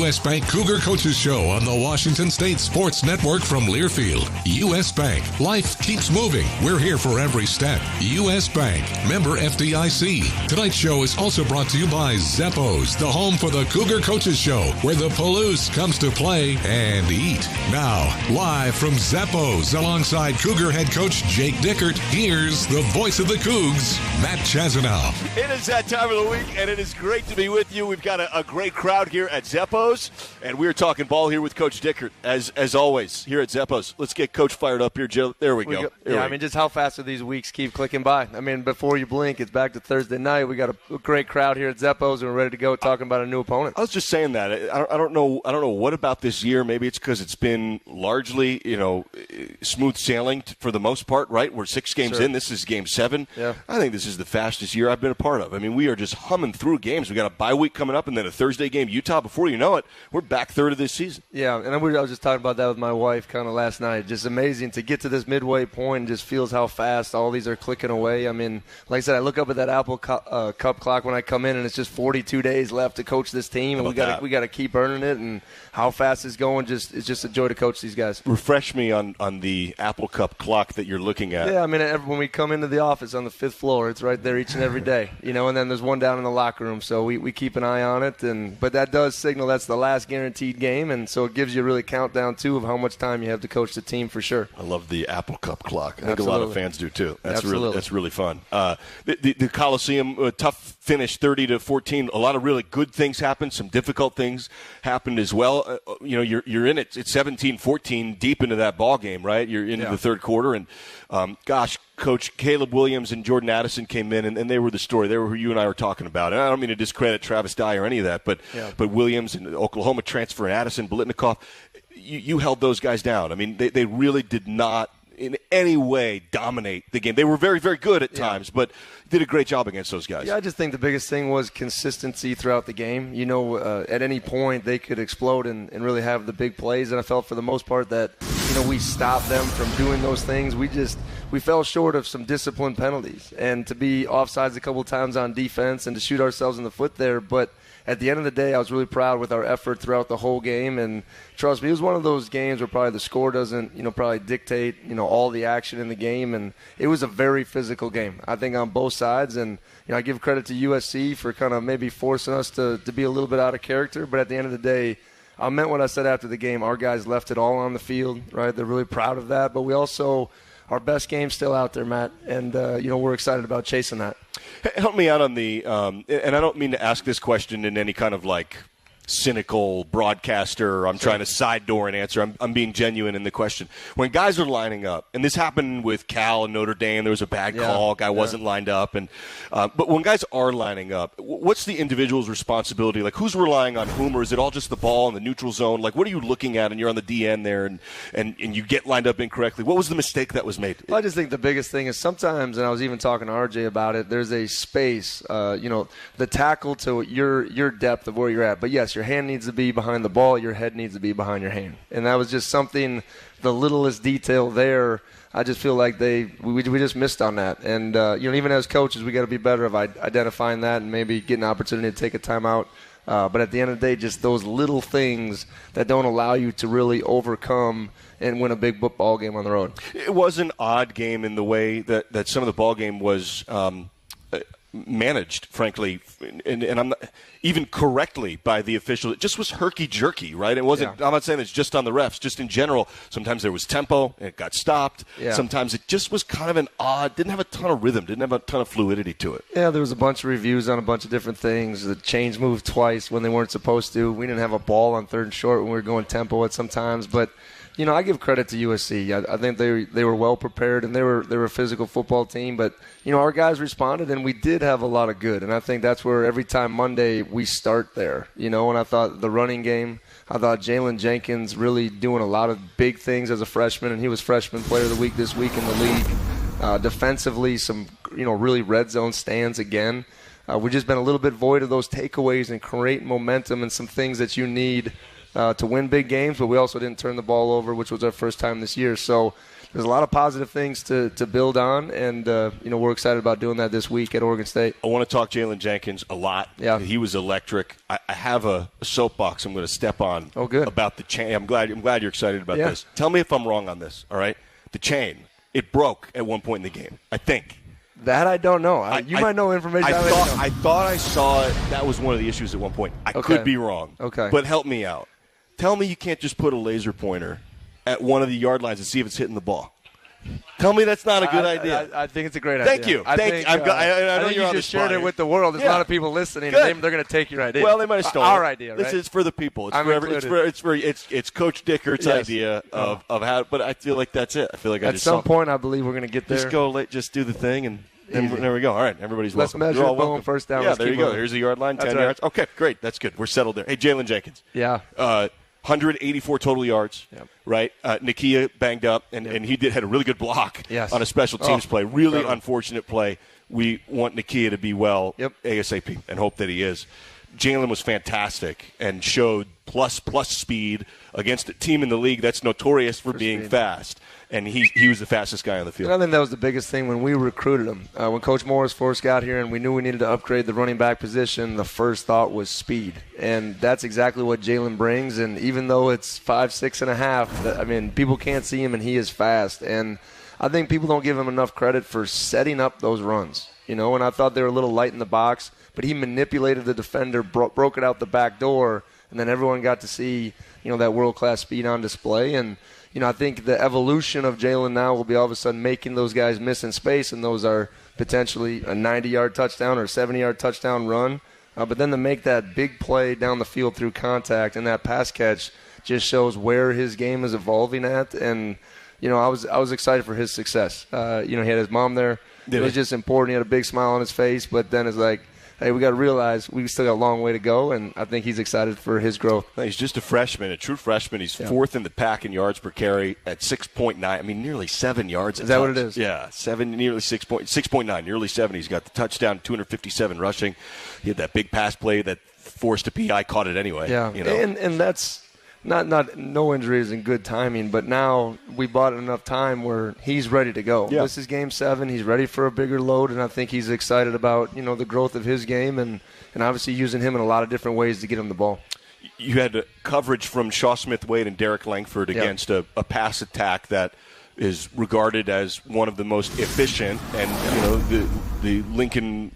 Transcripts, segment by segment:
U.S. Bank Cougar Coaches Show on the Washington State Sports Network from Learfield. U.S. Bank. Life keeps moving. We're here for every step. U.S. Bank. Member FDIC. Tonight's show is also brought to you by Zeppos, the home for the Cougar Coaches Show, where the Palouse comes to play and eat. Now, live from Zeppos, alongside Cougar head coach Jake Dickert, here's the voice of the Cougs, Matt Chazanow. It is that time of the week, and it is great to be with you. We've got a great crowd here at Zeppos, and we're talking ball here with Coach Dickert, as always, here at Zeppos. Let's get Coach fired up here, Joe. There we go. I mean, just how fast do these weeks keep clicking by? I mean, before you blink, it's back to Thursday night. We got a great crowd here at Zeppos, and we're ready to go talking about a new opponent. I was just saying that. I don't know what about this year. Maybe it's because it's been largely, smooth sailing for the most part, right? We're 6 games in. This is game 7. Yeah. I think this is the fastest year I've been a part of. I mean, we are just humming through games. We got a bye week coming up and then a Thursday game, Utah. Before you know it, we're back third of this season. Yeah, and I was just talking about that with my wife kind of last night. Just amazing to get to this midway point and just feels how fast all these are clicking away. I mean, like I said, I look up at that Apple Cup clock when I come in, and it's just 42 days left to coach this team, and we got to keep earning it. And how fast it's going, it's just a joy to coach these guys. Refresh me on the Apple Cup clock that you're looking at. Yeah, I mean, when we come into the office on the 5th floor, it's right there each and every day, and then there's one down in the locker room, so we keep an eye on it. But that does signal that's the last guaranteed game, and so it gives you a really countdown, too, of how much time you have to coach the team for sure. I love the Apple Cup clock. I think a lot of fans do, too. That's really fun. The Coliseum, tough finish, 30-14. A lot of really good things happened. Some difficult things happened as well. You're in it. It's 17-14 deep into that ball game, right? You're into the third quarter, and Coach Caleb Williams and Jordan Addison came in, and they were the story. They were who you and I were talking about. And I don't mean to discredit Travis Dye or any of that, but Williams and Oklahoma transfer and Addison, Biletnikoff, you held those guys down. I mean, they really did not in any way dominate the game. They were very, very good at times, but did a great job against those guys. Yeah, I just think the biggest thing was consistency throughout the game. At any point they could explode and really have the big plays, and I felt for the most part that we stopped them from doing those things. We fell short of some disciplined penalties, and to be offsides a couple times on defense and to shoot ourselves in the foot there, but at the end of the day, I was really proud with our effort throughout the whole game. And trust me, it was one of those games where probably the score doesn't, probably dictate, all the action in the game. And it was a very physical game, I think, on both sides. And, I give credit to USC for kind of maybe forcing us to be a little bit out of character. But at the end of the day, I meant what I said after the game. Our guys left it all on the field, right? They're really proud of that. But we also, our best game's still out there, Matt. And, we're excited about chasing that. Help me out on the and I don't mean to ask this question in any kind of cynical broadcaster. I'm trying to side door an answer. I'm being genuine in the question. When guys are lining up, and this happened with Cal and Notre Dame, there was a bad call. Guy wasn't lined up, and but when guys are lining up, what's the individual's responsibility? Who's relying on whom, or is it all just the ball in the neutral zone? What are you looking at, and you're on the DN there, and you get lined up incorrectly? What was the mistake that was made? Well, I just think the biggest thing is sometimes, and I was even talking to RJ about it, there's a space, the tackle to your depth of where you're at. But yes, your hand needs to be behind the ball. Your head needs to be behind your hand. And that was just something, the littlest detail there. I just feel like we just missed on that. And, even as coaches, we got to be better of identifying that and maybe get an opportunity to take a timeout. But at the end of the day, just those little things that don't allow you to really overcome and win a big football game on the road. It was an odd game in the way that some of the ball game was managed, frankly, and I'm not even correctly by the official. It just was herky-jerky, right? It wasn't. Yeah. I'm not saying it's just on the refs. Just in general, sometimes there was tempo and it got stopped. Yeah. Sometimes it just was kind of an odd. Didn't have a ton of rhythm. Didn't have a ton of fluidity to it. Yeah, there was a bunch of reviews on a bunch of different things. The chains moved twice when they weren't supposed to. We didn't have a ball on 3rd and short when we were going tempo at sometimes, but. I give credit to USC. I think they were well prepared, and they were a physical football team. But, our guys responded, and we did have a lot of good. And I think that's where every time Monday we start there. And I thought the running game, I thought Jalen Jenkins really doing a lot of big things as a freshman, and he was Freshman Player of the Week this week in the league. Defensively, some, really red zone stands again. We've just been a little bit void of those takeaways and create momentum and some things that you need to win big games, but we also didn't turn the ball over, which was our first time this year. So there's a lot of positive things to build on, and we're excited about doing that this week at Oregon State. I want to talk Jalen Jenkins a lot. Yeah. He was electric. I have a soapbox I'm going to step on about the chain. I'm glad you're excited about this. Tell me if I'm wrong on this, all right? The chain, it broke at one point in the game, I think. That I don't know. You might know information. I thought I saw it. That was one of the issues at one point. I could be wrong. Okay. But help me out. Tell me you can't just put a laser pointer at one of the yard lines and see if it's hitting the ball. Tell me that's not a good idea. I think it's a great idea. Thank you. I know you're you just shared it with the world. There's a lot of people listening. And they're going to take your idea. Well, they might have stolen our idea. Right? This is for the people. It's Coach Dickert's idea of how. But I feel like that's it. I feel like at some point I believe we're going to get there. Just do the thing and there we go. All right, everybody's welcome. Let's measure boom, first down. Yeah, there you go. Here's the yard line, 10 yards. Okay, great. That's good. We're settled there. Hey, Jalen Jenkins. Yeah. 184 total yards, right? Nakia banged up, and he had a really good block on a special teams play. Really incredible. Unfortunate play. We want Nakia to be well ASAP and hope that he is. Jalen was fantastic and showed plus speed against a team in the league that's notorious for being fast. And he was the fastest guy on the field. And I think that was the biggest thing when we recruited him. When Coach Morris first got here and we knew we needed to upgrade the running back position, the first thought was speed. And that's exactly what Jalen brings. And even though it's 5'6.5", I mean, people can't see him and he is fast. And I think people don't give him enough credit for setting up those runs. And I thought they were a little light in the box, but he manipulated the defender, broke it out the back door, and then everyone got to see, that world-class speed on display. And I think the evolution of Jalen now will be all of a sudden making those guys miss in space, and those are potentially a 90-yard touchdown or a 70-yard touchdown run. But then to make that big play down the field through contact and that pass catch just shows where his game is evolving at. And, I was excited for his success. He had his mom there. It was just important. He had a big smile on his face, but then it's like, hey, we got to realize we still got a long way to go, and I think he's excited for his growth. He's just a freshman, a true freshman. He's fourth in the pack in yards per carry at 6.9. I mean, nearly 7 yards. Is that what it is? Yeah, 6.9, nearly 7. He's got the touchdown, 257 rushing. He had that big pass play that forced a PI, caught it anyway. Yeah, and that's no injuries and good timing, but now we bought enough time where he's ready to go. Yeah. This is Game 7. He's ready for a bigger load, and I think he's excited about the growth of his game and obviously using him in a lot of different ways to get him the ball. You had coverage from Shaw Smith-Wade and Derek Langford against a pass attack that is regarded as one of the most efficient, and the Lincoln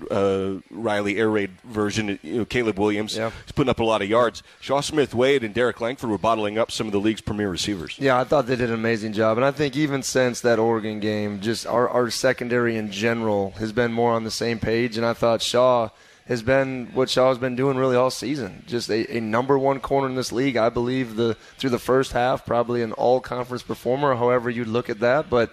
Riley air raid version, Caleb Williams is putting up a lot of yards. Shaw Smith-Wade and Derek Langford were bottling up some of the league's premier receivers. Yeah, I thought they did an amazing job, and I think even since that Oregon game, just our secondary in general has been more on the same page, and I thought Shaw has been what Shaw has been doing really all season. Just a number one corner in this league. I believe through the first half, probably an all-conference performer, however you look at that. But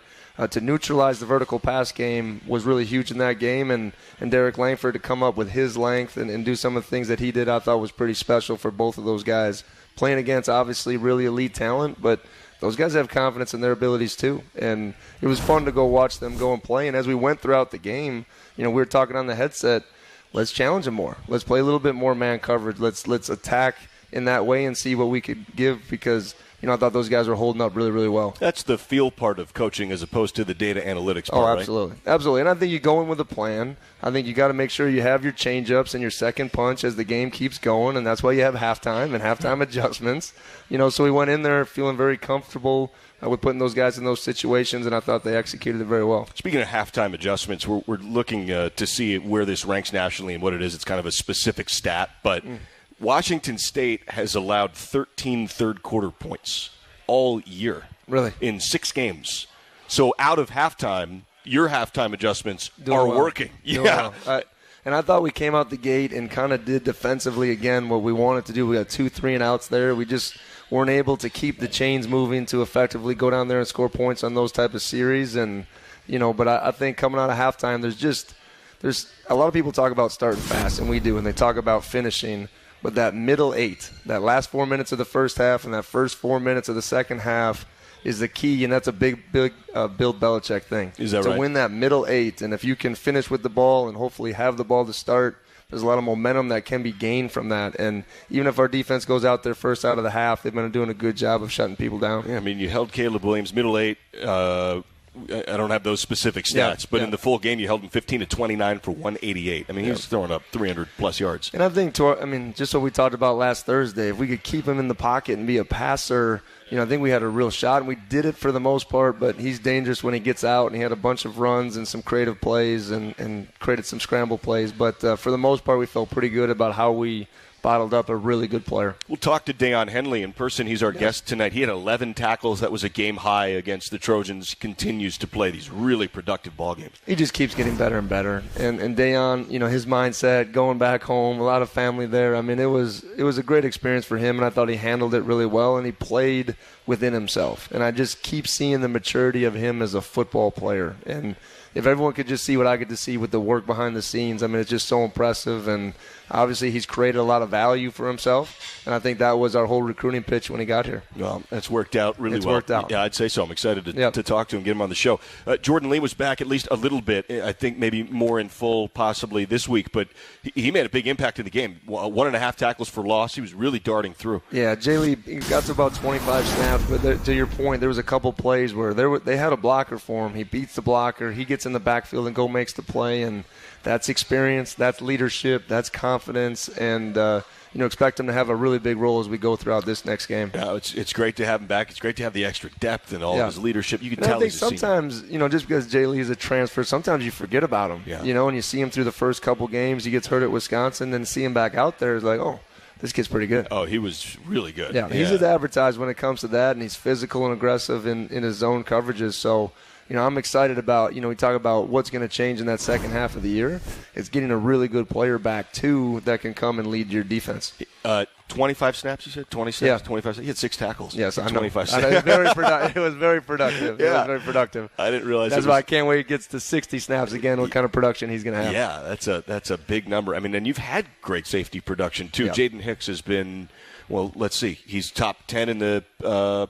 to neutralize the vertical pass game was really huge in that game. And Derek Langford to come up with his length and do some of the things that he did, I thought was pretty special for both of those guys. Playing against, obviously, really elite talent, but those guys have confidence in their abilities too. And it was fun to go watch them go and play. And as we went throughout the game, we were talking on the headset, let's challenge them more. Let's play a little bit more man coverage. Let's attack in that way and see what we could give because, I thought those guys were holding up really, really well. That's the feel part of coaching as opposed to the data analytics part, right? Absolutely. Absolutely. And I think you go in with a plan. I think you got to make sure you have your change-ups and your second punch as the game keeps going, and that's why you have halftime and halftime adjustments. So we went in there feeling very comfortable with putting those guys in those situations, and I thought they executed it very well. Speaking of halftime adjustments, we're looking to see where this ranks nationally and what it is. It's kind of a specific stat, but Washington State has allowed 13 third-quarter points all year. Really? In 6 games. So out of halftime, your halftime adjustments are working. Yeah. And I thought we came out the gate and kind of did defensively again what we wanted to do. We got 2 3-and-outs there. We just weren't able to keep the chains moving to effectively go down there and score points on those type of series. And, but I think coming out of halftime, there's a lot of people talk about starting fast, and we do, and they talk about finishing. But that middle 8, that last 4 minutes of the first half and that first 4 minutes of the second half is the key, and that's a big Bill Belichick thing. Is that right? To win that middle 8, and if you can finish with the ball and hopefully have the ball to start, There's a lot of momentum that can be gained from that. And even if our defense goes out there first out of the half, they've been doing a good job of shutting people down. Yeah, I mean, you held Caleb Williams, middle eight. I don't have those specific stats, but in the full game, you held him 15 to 29 for 188. I mean, he was throwing up 300-plus yards. And I think, just what we talked about last Thursday, if we could keep him in the pocket and be a passer, I think we had a real shot, and we did it for the most part, but he's dangerous when he gets out, and he had a bunch of runs and some creative plays and created some scramble plays. But for the most part, we felt pretty good about how we bottled up a really good player. We'll talk to Dion Henley in person. He's our guest tonight. He had 11 tackles. That was a game high against the Trojans. He continues to play these really productive ball games. He just keeps getting better and better. And Dion, his mindset, going back home, a lot of family there. I mean, it was a great experience for him, and I thought he handled it really well, and he played within himself. And I just keep seeing the maturity of him as a football player. And if everyone could just see what I get to see with the work behind the scenes, I mean, it's just so impressive. And obviously he's created a lot of value for himself, and I think that was our whole recruiting pitch when he got here. Well, that's worked out really well. It's worked out. Yeah, I'd say so. I'm excited to talk to him, get him on the show. Jordan Lee was back at least a little bit. I think maybe more in full possibly this week, but he made a big impact in the game. 1.5 tackles for loss. He was really darting through. Yeah, Jay Lee got to about 25 snaps, but to your point, there was a couple plays where they had a blocker for him. He beats the blocker. He gets in the backfield and makes the play, and that's experience, that's leadership, that's confidence, and expect him to have a really big role as we go throughout this next game. Yeah, it's great to have him back. It's great to have the extra depth and all of his leadership. You can tell I think sometimes, just because Jay Lee is a transfer, sometimes you forget about him. Yeah. And you see him through the first couple games. He gets hurt at Wisconsin, then see him back out there is like, oh, this kid's pretty good. Oh, he was really good. Yeah, he's as advertised when it comes to that, and he's physical and aggressive in his zone coverages. So, I'm excited about, we talk about what's going to change in that second half of the year. It's getting a really good player back, too, that can come and lead your defense. 25 snaps, you said? 20 snaps? Yeah. 25 snaps. He had 6 tackles. Yes, I know. 25 snaps. It was very productive. Yeah. It was very productive. I didn't realize that's why I can't wait he gets to 60 snaps again, what kind of production he's going to have. Yeah, that's a big number. I mean, and you've had great safety production, too. Yeah. Jaden Hicks has been, well, let's see. He's top 10 in the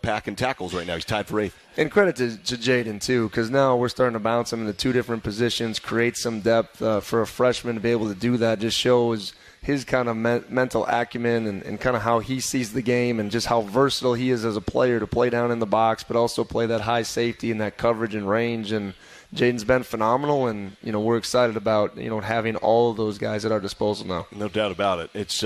pack in tackles right now. He's tied for 8th. And credit to Jaden, too, because now we're starting to bounce him into 2 different positions, create some depth for a freshman to be able to do that. Just shows his kind of mental acumen and kind of how he sees the game and just how versatile he is as a player to play down in the box, but also play that high safety and that coverage and range. And Jaden's been phenomenal, and we're excited about having all of those guys at our disposal now. No doubt about it. It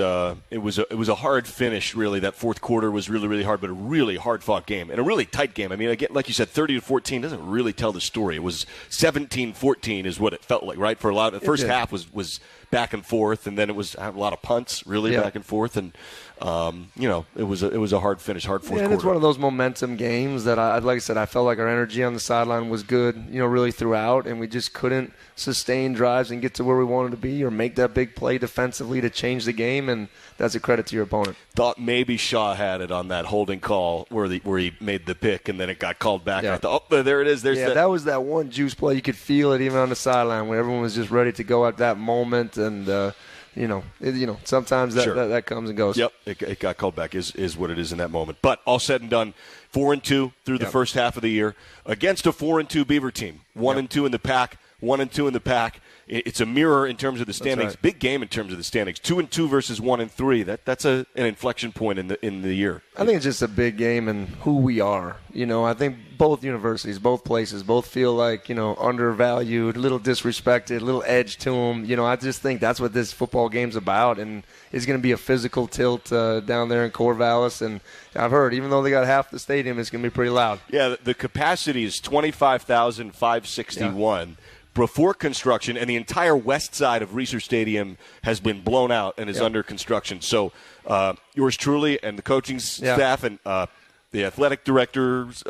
was a hard finish. Really, that fourth quarter was really, really hard, but a really hard fought game and a really tight game. I mean, again, like you said, 30-14 doesn't really tell the story. It was 17-14 is what it felt like, right? For a lot of the first half was back and forth, and then it was a lot of punts, really back and forth, and it was a hard finish, hard fourth quarter. And it's one of those momentum games that like I said, I felt like our energy on the sideline was good, really throughout, and we just couldn't sustain drives and get to where we wanted to be or make that big play defensively to change the game, and that's a credit to your opponent. Thought maybe Shaw had it on that holding call where he made the pick and then it got called back. Yeah. I thought, oh, there it is. That was that one juice play. You could feel it even on the sideline when everyone was just ready to go at that moment, and sometimes that comes and goes. Yep, it got called back is what it is in that moment. But all said and done, 4-2 through the first half of the year against a 4-2 Beaver team, 1-2 in the pack, 1-2 in the pack. It's a mirror in terms of the standings. Right. Big game in terms of the standings. 2-2 versus 1-3. That's an inflection point in the year. I think it's just a big game and who we are. I think both universities, both places, both feel like undervalued, a little disrespected, a little edge to them. I just think that's what this football game's about, and it's going to be a physical tilt down there in Corvallis. And I've heard even though they got half the stadium, it's going to be pretty loud. Yeah, the capacity is 25,561. Before construction, and the entire west side of Reser Stadium has been blown out and is under construction. So yours truly and the coaching staff and the athletic director's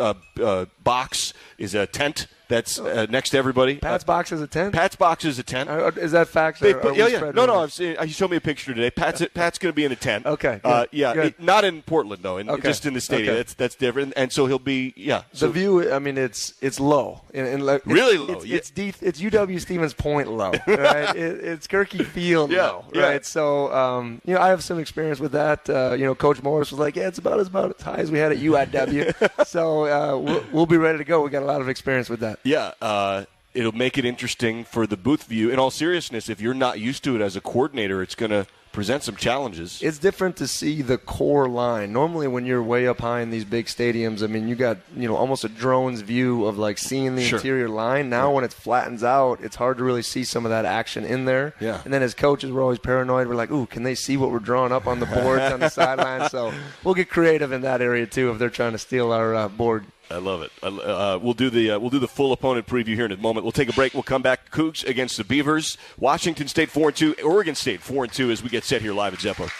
box is a tent that's next to everybody. Pat's box is a tent? Pat's box is a tent. Is that fact? Yeah. No. He showed me a picture today. Pat's going to be in a tent. Okay. Good. Not in Portland, though. Just in the stadium. Okay. That's different. And so he'll be, The view, I mean, it's low. Really low. It's UW Stevens Point low. Right? It's Kirky Field low. Right? So, I have some experience with that. Coach Morris was like, it's about as high as we had at UIW. So we'll be ready to go. We got a lot of experience with that. Yeah, it'll make it interesting for the booth view. In all seriousness, if you're not used to it as a coordinator, it's going to present some challenges. It's different to see the core line. Normally when you're way up high in these big stadiums, I mean, you got, almost a drone's view of like seeing the interior line. Now when it flattens out, it's hard to really see some of that action in there. Yeah. And then as coaches, we're always paranoid. We're like, ooh, can they see what we're drawing up on the boards on the sideline? So we'll get creative in that area too if they're trying to steal our board. I love it. We'll do the full opponent preview here in a moment. We'll take a break. We'll come back. Cougs against the Beavers. Washington State 4-2. Oregon State 4-2 as we get set here live at Zeppo.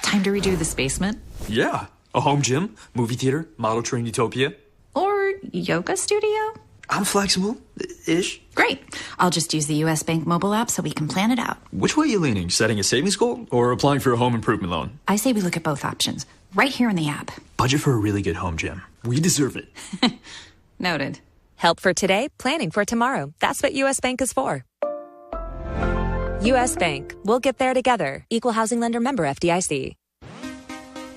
Time to redo this basement? Yeah. A home gym, movie theater, model train utopia. Or yoga studio? I'm flexible-ish. Great. I'll just use the U.S. Bank mobile app so we can plan it out. Which way are you leaning? Setting a savings goal or applying for a home improvement loan? I say we look at both options. Right here in the app. Budget for a really good home gym. We deserve it. Noted. Help for today, planning for tomorrow. That's what U.S. Bank is for. U.S. Bank. We'll get there together. Equal housing lender member FDIC.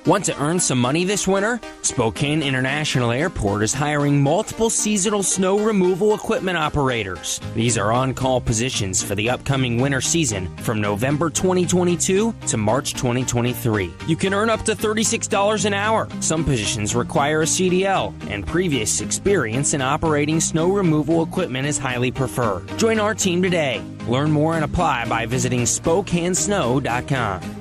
Want to earn some money this winter? Spokane International Airport is hiring multiple seasonal snow removal equipment operators. These are on-call positions for the upcoming winter season from November 2022 to March 2023. You can earn up to $36 an hour. Some positions require a CDL, and previous experience in operating snow removal equipment is highly preferred. Join our team today. Learn more and apply by visiting SpokaneSnow.com.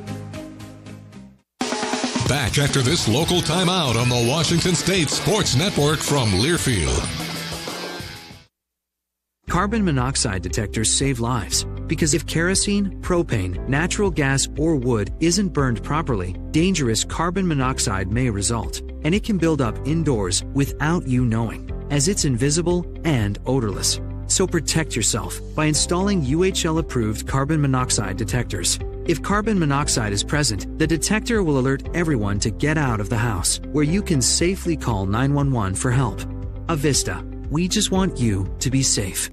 Back after this local timeout on the Washington State Sports Network from Learfield. Carbon monoxide detectors save lives because if kerosene, propane, natural gas, or wood isn't burned properly, dangerous carbon monoxide may result, and it can build up indoors without you knowing, as it's invisible and odorless. So protect yourself by installing UHL-approved carbon monoxide detectors. If carbon monoxide is present, the detector will alert everyone to get out of the house, where you can safely call 911 for help. Avista, we just want you to be safe.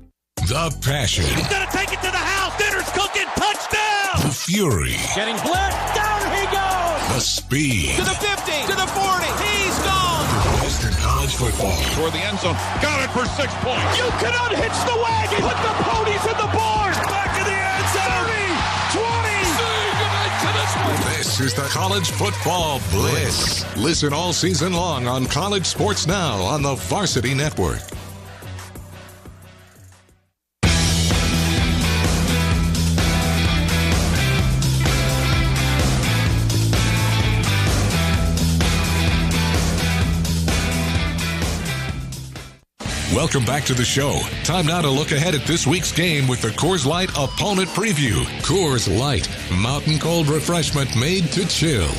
The passion. He's going to take it to the house. Dinner's cooking. Touchdown. The fury. Getting blitzed. Down he goes. The speed. To the 50. To the 40. He's gone. Best in college football. Toward the end zone. Got it for 6 points. You can unhitch the wagon. Put the ponies in the barn. Back in the end zone. 30. 20. This is the College Football Blitz. Listen all season long on College Sports Now on the Varsity Network. Welcome back to the show. Time now to look ahead at this week's game with the Coors Light Opponent Preview. Coors Light, mountain cold refreshment made to chill.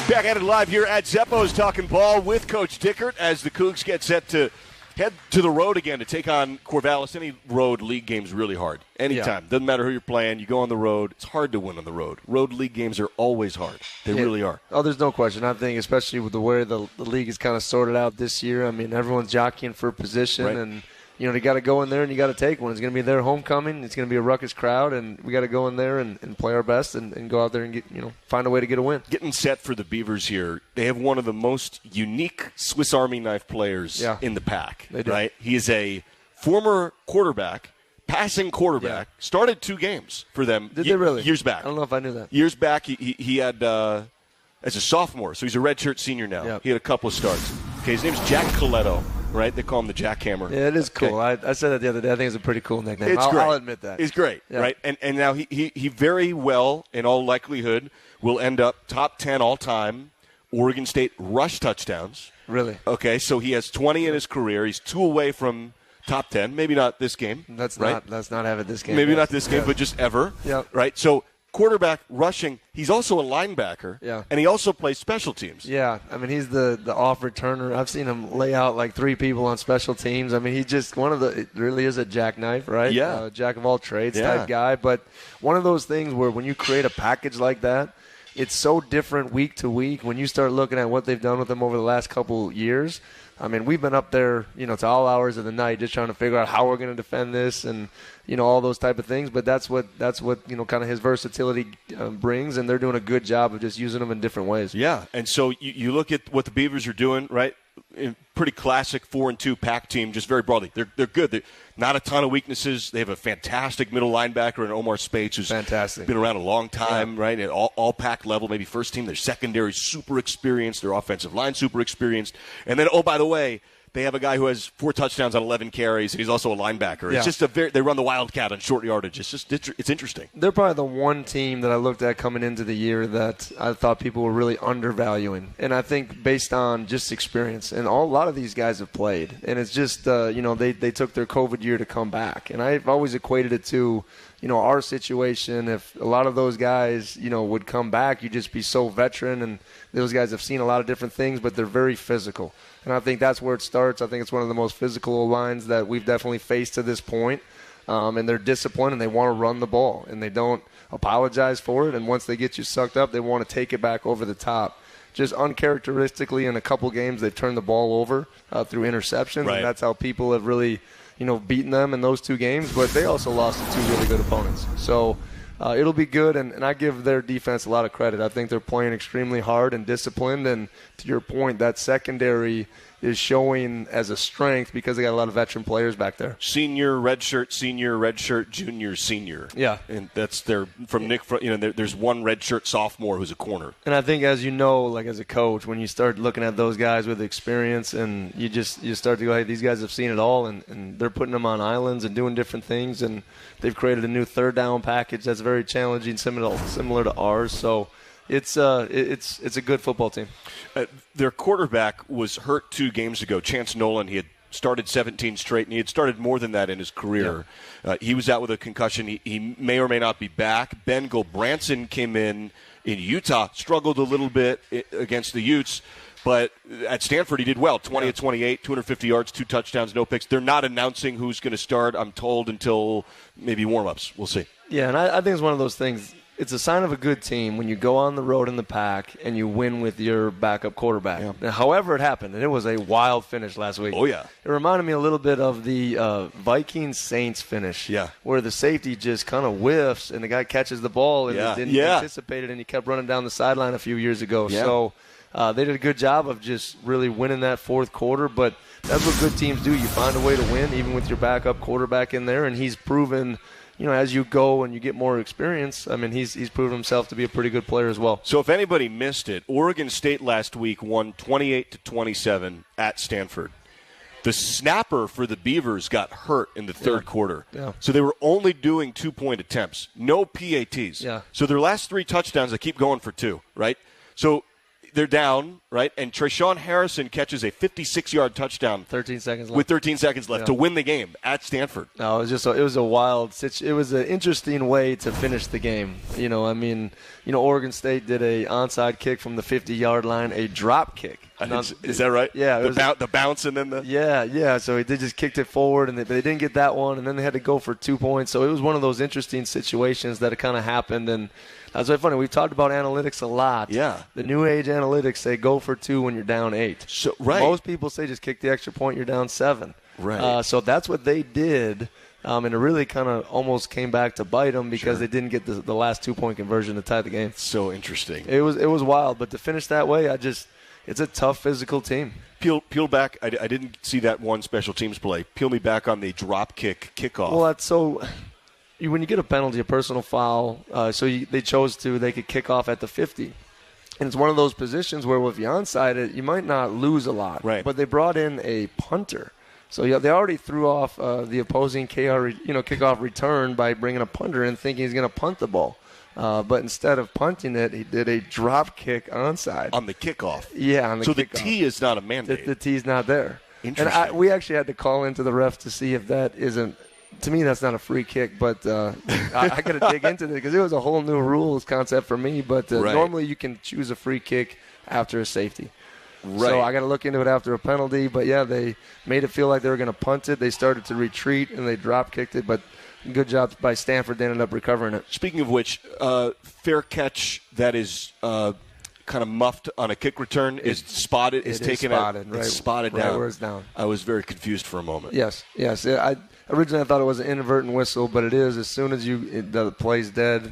Back at it live here at Zeppo's Talking Ball with Coach Dickert as the Cougs get set to head to the road again to take on Corvallis. Any road league game is really hard. Anytime. Doesn't matter who you're playing. You go on the road. It's hard to win on the road. Road league games are always hard. They really are. Oh, there's no question. I think especially with the way the league is kind of sorted out this year, I mean, everyone's jockeying for position. Right. And, they got to go in there and you got to take one. It's going to be their homecoming. It's going to be a ruckus crowd, and we got to go in there and play our best and go out there and get, find a way to get a win. Getting set for the Beavers here, they have one of the most unique Swiss Army knife players in the pack. They do. Right? He is a former quarterback, passing quarterback, started 2 games for them. Did they really? Years back. I don't know if I knew that. Years back, he had, as a sophomore, so he's a redshirt senior now. Yep. He had a couple of starts. Okay, his name's Jack Coletto. Right? They call him the Jackhammer. Yeah, it is cool. I said that the other day. I think it's a pretty cool nickname. It's great. I'll admit that. It's great, right? And now he very well, in all likelihood, will end up top 10 all-time Oregon State rush touchdowns. Really? Okay, so he has 20 in his career. He's 2 away from top 10. Maybe not this game. Let's not have it this game. Maybe not this game, but just ever. Yep. Right? So quarterback rushing. He's also a linebacker. Yeah. And he also plays special teams. Yeah. I mean, he's the off returner. I've seen him lay out like 3 people on special teams. I mean, he's just it really is a jackknife, right? Yeah. Jack of all trades type guy. But one of those things where when you create a package like that, it's so different week to week. When you start looking at what they've done with him over the last couple years, I mean, we've been up there, to all hours of the night just trying to figure out how we're going to defend this and, all those type of things. But that's what kind of his versatility brings, and they're doing a good job of just using them in different ways. Yeah, and so you look at what the Beavers are doing, right? pretty classic 4-2 pack team, just very broadly. They're good. They're not a ton of weaknesses. They have a fantastic middle linebacker in Omar Spates, who's fantastic. Been around a long time, right? At all pack level, maybe first team. Their secondary super experienced. Their offensive line super experienced. And then, oh, by the way, they have a guy who has 4 touchdowns on 11 carries, and he's also a linebacker. It's just they run the Wildcat on short yardage. It's interesting. They're probably the one team that I looked at coming into the year that I thought people were really undervaluing. And I think based on just experience, and a lot of these guys have played. And it's just, they took their COVID year to come back. And I've always equated it to, our situation. If a lot of those guys, would come back, you'd just be so veteran. And those guys have seen a lot of different things, but they're very physical. And I think that's where it starts. I think it's one of the most physical lines that we've definitely faced to this point. And they're disciplined, and they want to run the ball, and they don't apologize for it. And once they get you sucked up, they want to take it back over the top. Just uncharacteristically, in a couple games, they've turned the ball over through interceptions, right. And that's how people have really, beaten them in those 2 games. But they also lost to 2 really good opponents. So it'll be good, and I give their defense a lot of credit. I think they're playing extremely hard and disciplined, and to your point, that secondary is showing as a strength because they got a lot of veteran players back there. Senior, redshirt, junior, senior. Yeah. And that's from Nick, there's one redshirt sophomore who's a corner. And I think as as a coach, when you start looking at those guys with experience and you start to go, hey, these guys have seen it all, and they're putting them on islands and doing different things, and they've created a new third down package that's very challenging, similar to ours. So it's a good football team. Their quarterback was hurt 2 games ago. Chance Nolan, he had started 17 straight, and he had started more than that in his career. Yeah. He was out with a concussion. He may or may not be back. Ben Goldbranson came in Utah, struggled a little bit against the Utes, but at Stanford he did well. 20 of 28, 250 yards, 2 touchdowns, no picks. They're not announcing who's going to start, I'm told, until maybe warm-ups. We'll see. Yeah, and I think it's one of those things. It's a sign of a good team when you go on the road in the pack and you win with your backup quarterback. Yeah. Now, however it happened, and it was a wild finish last week. Oh, yeah. It reminded me a little bit of the Vikings-Saints finish, where the safety just kind of whiffs and the guy catches the ball and didn't anticipate it, and he kept running down the sideline a few years ago. Yeah. So they did a good job of just really winning that fourth quarter, but that's what good teams do. You find a way to win, even with your backup quarterback in there, and he's proven – as you go and you get more experience, I mean, he's proven himself to be a pretty good player as well. So if anybody missed it, Oregon State last week won 28-27 at Stanford. The snapper for the Beavers got hurt in the third quarter. Yeah. So they were only doing 2-point attempts, no PATs. Yeah. So their last 3 touchdowns, they keep going for 2, right? So they're down, right? And Treshawn Harrison catches a 56-yard touchdown. 13 seconds left. With 13 seconds left to win the game at Stanford. No, it was a wild situation. It was an interesting way to finish the game. Oregon State did a onside kick from the 50-yard line, a drop kick. Is that right? Yeah. The bounce and then the... Yeah. So they just kicked it forward, and they didn't get that one, and then they had to go for 2 points. So it was one of those interesting situations that it kind of happened, and that's really funny. We've talked about analytics a lot. Yeah. The new age analytics say go for 2 when you're down 8. So, right. Most people say just kick the extra point, you're down 7. Right. So that's what they did. And it really kind of almost came back to bite them because they didn't get the last 2-point conversion to tie the game. So interesting. It was wild, but to finish that way, it's a tough physical team. Peel back. I didn't see that one special teams play. Peel me back on the drop kickoff. Well, that's so. When you get a penalty, a personal foul, they could kick off at the 50. And it's one of those positions where if you're onside it, you might not lose a lot. Right. But they brought in a punter. So they already threw off the opposing kickoff return by bringing a punter in thinking he's going to punt the ball. But instead of punting it, he did a drop kick onside. On the kickoff. Yeah, on the kickoff. So the T is not a mandate. The T is not there. Interesting. And we actually had to call into the ref to see if that isn't. To me, that's not a free kick, but I got to dig into it because it was a whole new rules concept for me. But normally you can choose a free kick after a safety. Right. So I got to look into it after a penalty. But, they made it feel like they were going to punt it. They started to retreat, and they drop-kicked it. But good job by Stanford. They ended up recovering it. Speaking of which, fair catch that is kind of muffed on a kick return is spotted. It's spotted down. Right where it's down. I was very confused for a moment. Yes. Originally, I thought it was an inadvertent whistle, but it is. As soon as the play's dead,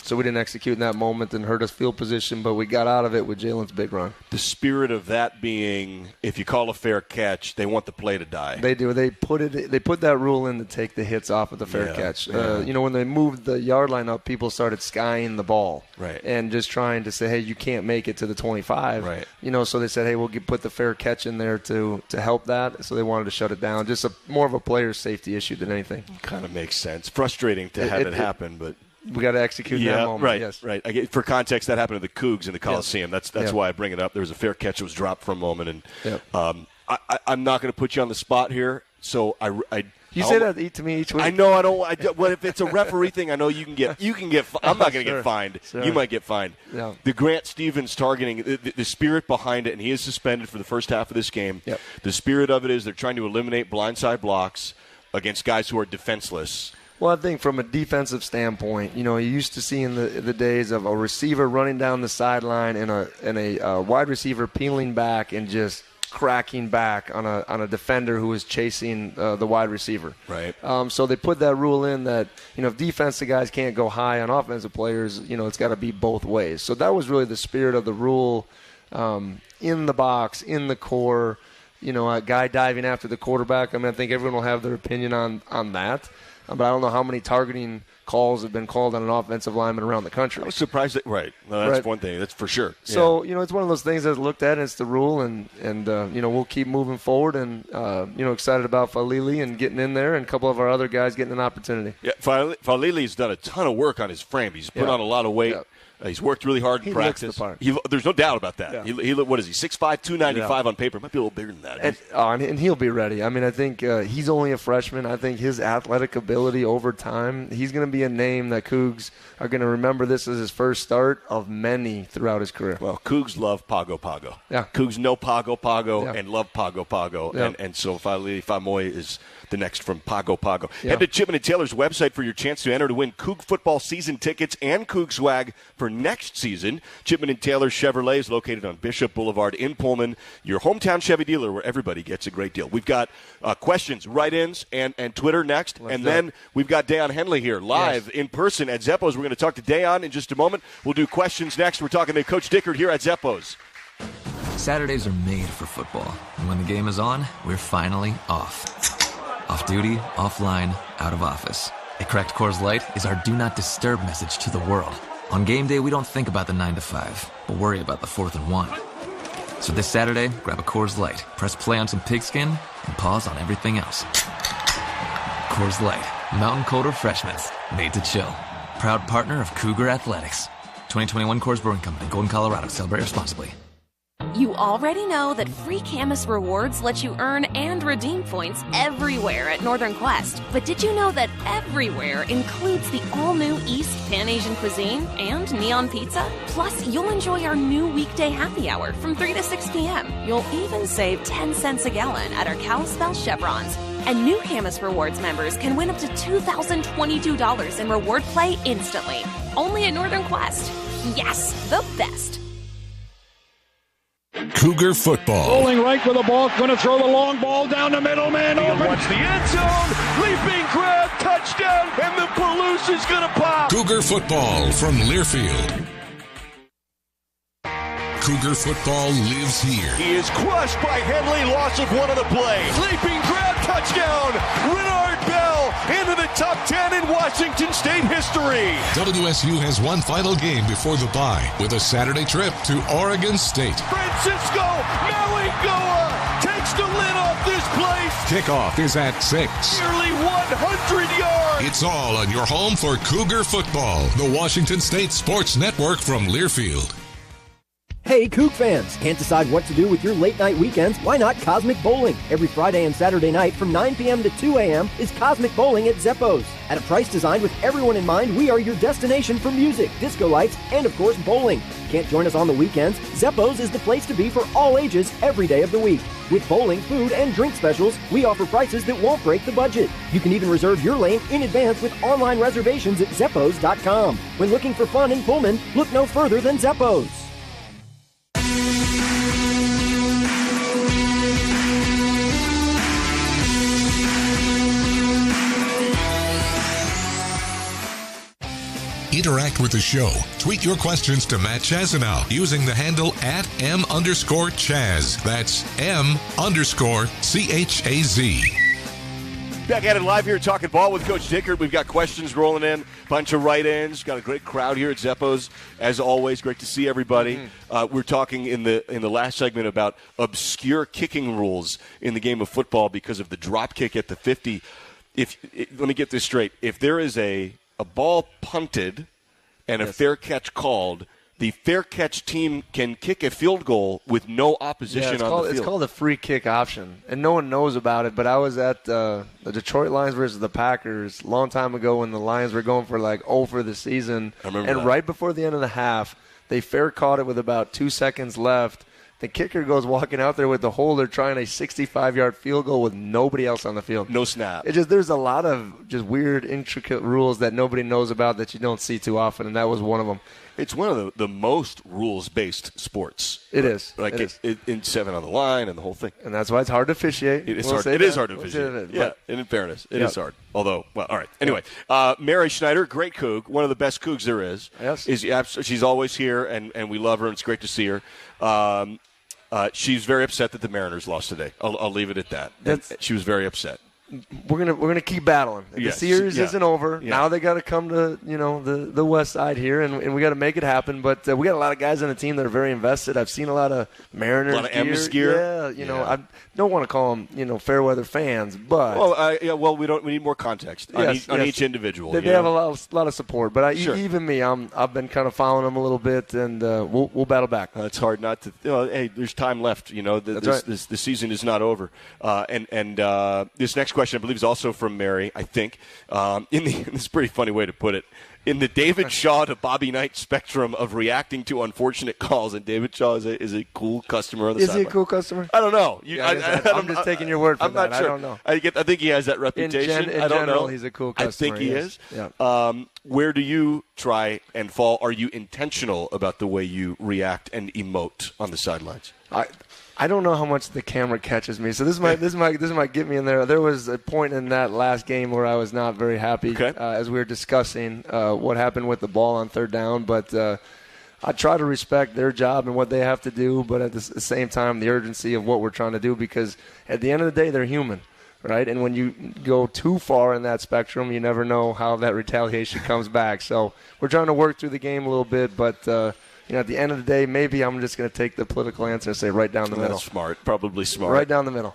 So we didn't execute in that moment and hurt us field position, but we got out of it with Jalen's big run. The spirit of that being, if you call a fair catch, they want the play to die. They do. They put that rule in to take the hits off of the fair catch. When they moved the yard line up, people started skying the ball. Right. And just trying to say, hey, you can't make it to the 25. Right. So they said, hey, we'll put the fair catch in there to help that. So they wanted to shut it down. Just more of a player's safety issue than anything. Kind of makes sense. Frustrating to have it happen, but we got to execute in that moment. Right, yes. right. For context, that happened to the Cougs in the Coliseum. That's why I bring it up. There was a fair catch that was dropped for a moment, and I'm not going to put you on the spot here. So you say that to me each week. I know. I don't. Well, if it's a referee thing, I know you can get. I'm not going to get fined. Sure. You might get fined. Yeah. The Grant Stevens targeting, the spirit behind it, and he is suspended for the first half of this game. Yep. The spirit of it is they're trying to eliminate blindside blocks against guys who are defenseless. Well, I think from a defensive standpoint, you used to see in the days of a receiver running down the sideline and a wide receiver peeling back and just cracking back on a defender who was chasing the wide receiver. Right. So they put that rule in that, if defensive guys can't go high on offensive players, it's got to be both ways. So that was really the spirit of the rule in the box, in the core, a guy diving after the quarterback. I think everyone will have their opinion on that. But I don't know how many targeting calls have been called on an offensive lineman around the country. I was surprised that that's one thing. That's for sure. So, it's one of those things that's looked at, and it's the rule, and we'll keep moving forward and, excited about Falili and getting in there and a couple of our other guys getting an opportunity. Yeah, Falili's done a ton of work on his frame. He's put on a lot of weight. Yeah. He's worked really hard in practice. Looks the part. There's no doubt about that. Yeah. What is he, 6'5", 295 on paper? Might be a little bigger than that. And he'll be ready. I think he's only a freshman. I think his athletic ability over time, he's going to be a name that Cougs are going to remember this as his first start of many throughout his career. Well, Cougs love Pago Pago. Yeah. Cougs know Pago Pago and love Pago Pago. Yeah. And so Falili Famoy is the next from Pago Pago. Yeah. Head to Chipman & Taylor's website for your chance to enter to win Coug football season tickets and Coug swag for next season. Chipman & Taylor Chevrolet is located on Bishop Boulevard in Pullman, your hometown Chevy dealer where everybody gets a great deal. We've got questions, write-ins, and Twitter next. Then we've got Dion Henley here live in person at Zeppo's. We're going to talk to Dion in just a moment. We'll do questions next. We're talking to Coach Dickert here at Zeppo's. Saturdays are made for football. And when the game is on, we're finally off. Off duty, offline, out of office. A cracked Coors Light is our do not disturb message to the world. On game day, we don't think about the 9 to 5, but worry about the 4th and 1. So this Saturday, grab a Coors Light, press play on some pigskin, and pause on everything else. Coors Light, mountain cold refreshments, made to chill. Proud partner of Cougar Athletics. 2021 Coors Brewing Company, Golden, Colorado. Celebrate responsibly. You already know that free Camus Rewards let you earn and redeem points everywhere at Northern Quest. But did you know that everywhere includes the all-new East Pan Asian cuisine and Neon Pizza? Plus, you'll enjoy our new weekday happy hour from 3 to 6 p.m. You'll even save 10 cents a gallon at our Kalispell Chevrons. And new Camus Rewards members can win up to $2,022 in reward play instantly. Only at Northern Quest. Yes, the best. Cougar football. Rolling right for the ball, going to throw the long ball down the middle, man open. Watch the end zone, leaping grab, touchdown, and the Palouse is going to pop. Cougar football from Learfield. Cougar football lives here. He is crushed by Henley, loss of one of the play. Leaping grab, touchdown, Renard Bell into the top 10 in Washington State history. WSU has one final game before the bye with a Saturday trip to Oregon State. Francisco Maligoa takes the lid off this place. Kickoff is at 6. Nearly 100 yards. It's all on your home for Cougar football. The Washington State Sports Network from Learfield. Hey, Coug fans! Can't decide what to do with your late-night weekends? Why not Cosmic Bowling? Every Friday and Saturday night from 9 p.m. to 2 a.m. is Cosmic Bowling at Zeppo's. At a price designed with everyone in mind, we are your destination for music, disco lights, and of course, bowling. Can't join us on the weekends? Zeppo's is the place to be for all ages every day of the week. With bowling, food, and drink specials, we offer prices that won't break the budget. You can even reserve your lane in advance with online reservations at Zeppos.com. When looking for fun in Pullman, look no further than Zeppo's. Interact with the show. Tweet your questions to Matt Chazanow using the handle @M_Chaz. That's M_CHAZ. Back at it live here, talking ball with Coach Dickert. We've got questions rolling in, bunch of write-ins. Got a great crowd here at Zeppo's, as always. Great to see everybody. We're talking in the last segment about obscure kicking rules in the game of football because of the drop kick at the 50. Let me get this straight. If there is a ball punted and a fair catch called, the fair catch team can kick a field goal with no opposition on the field. It's called a free kick option, and no one knows about it. But I was at the Detroit Lions versus the Packers a long time ago when the Lions were going for 0 for the season. I remember that. Right before the end of the half, they fair caught it with about 2 seconds left. The kicker goes walking out there with the holder trying a 65-yard field goal with nobody else on the field. No snap. There's a lot of just weird, intricate rules that nobody knows about that you don't see too often, and that was one of them. It's one of the most rules-based sports. It is. In 7 on the line and the whole thing. And that's why it's hard to officiate. It is hard to officiate. Yeah, and in fairness, it is hard. Although, well, all right. Anyway, Mary Schneider, great Coug, one of the best Cougs there is. Yes. She's always here, and we love her, and it's great to see her. She's very upset that the Mariners lost today. I'll leave it at that. She was very upset. We're gonna keep battling. The series isn't over. Yeah. Now they got to come to the west side here, and we got to make it happen. But we got a lot of guys on the team that are very invested. I've seen a lot of Mariners, a lot of M's gear. Yeah, I don't want to call them fair weather fans, but we need more context on each individual. They have a lot of support, but even me, I've been kind of following them a little bit, and we'll battle back. It's hard not to. Hey, there's time left. The season is not over, and this next question, I believe, is also from Mary, I think. This is a pretty funny way to put it. In the David Shaw to Bobby Knight spectrum of reacting to unfortunate calls, and David Shaw is a cool customer on the sideline. Is he a cool customer? I don't know. I'm just taking your word for I'm that. Not sure. I don't know. I think he has that reputation. In I don't general, know. He's a cool customer. I think he is. Yeah. Where do you try and fall? Are you intentional about the way you react and emote on the sidelines? I don't know how much the camera catches me, so this might get me in there. There was a point in that last game where I was not very happy as we were discussing what happened with the ball on third down, but I try to respect their job and what they have to do, but at the same time, the urgency of what we're trying to do, because at the end of the day, they're human, right? And when you go too far in that spectrum, you never know how that retaliation comes back. So we're trying to work through the game a little bit, but at the end of the day, maybe I'm just going to take the political answer and say right down the middle. That's smart. Probably smart. Right down the middle.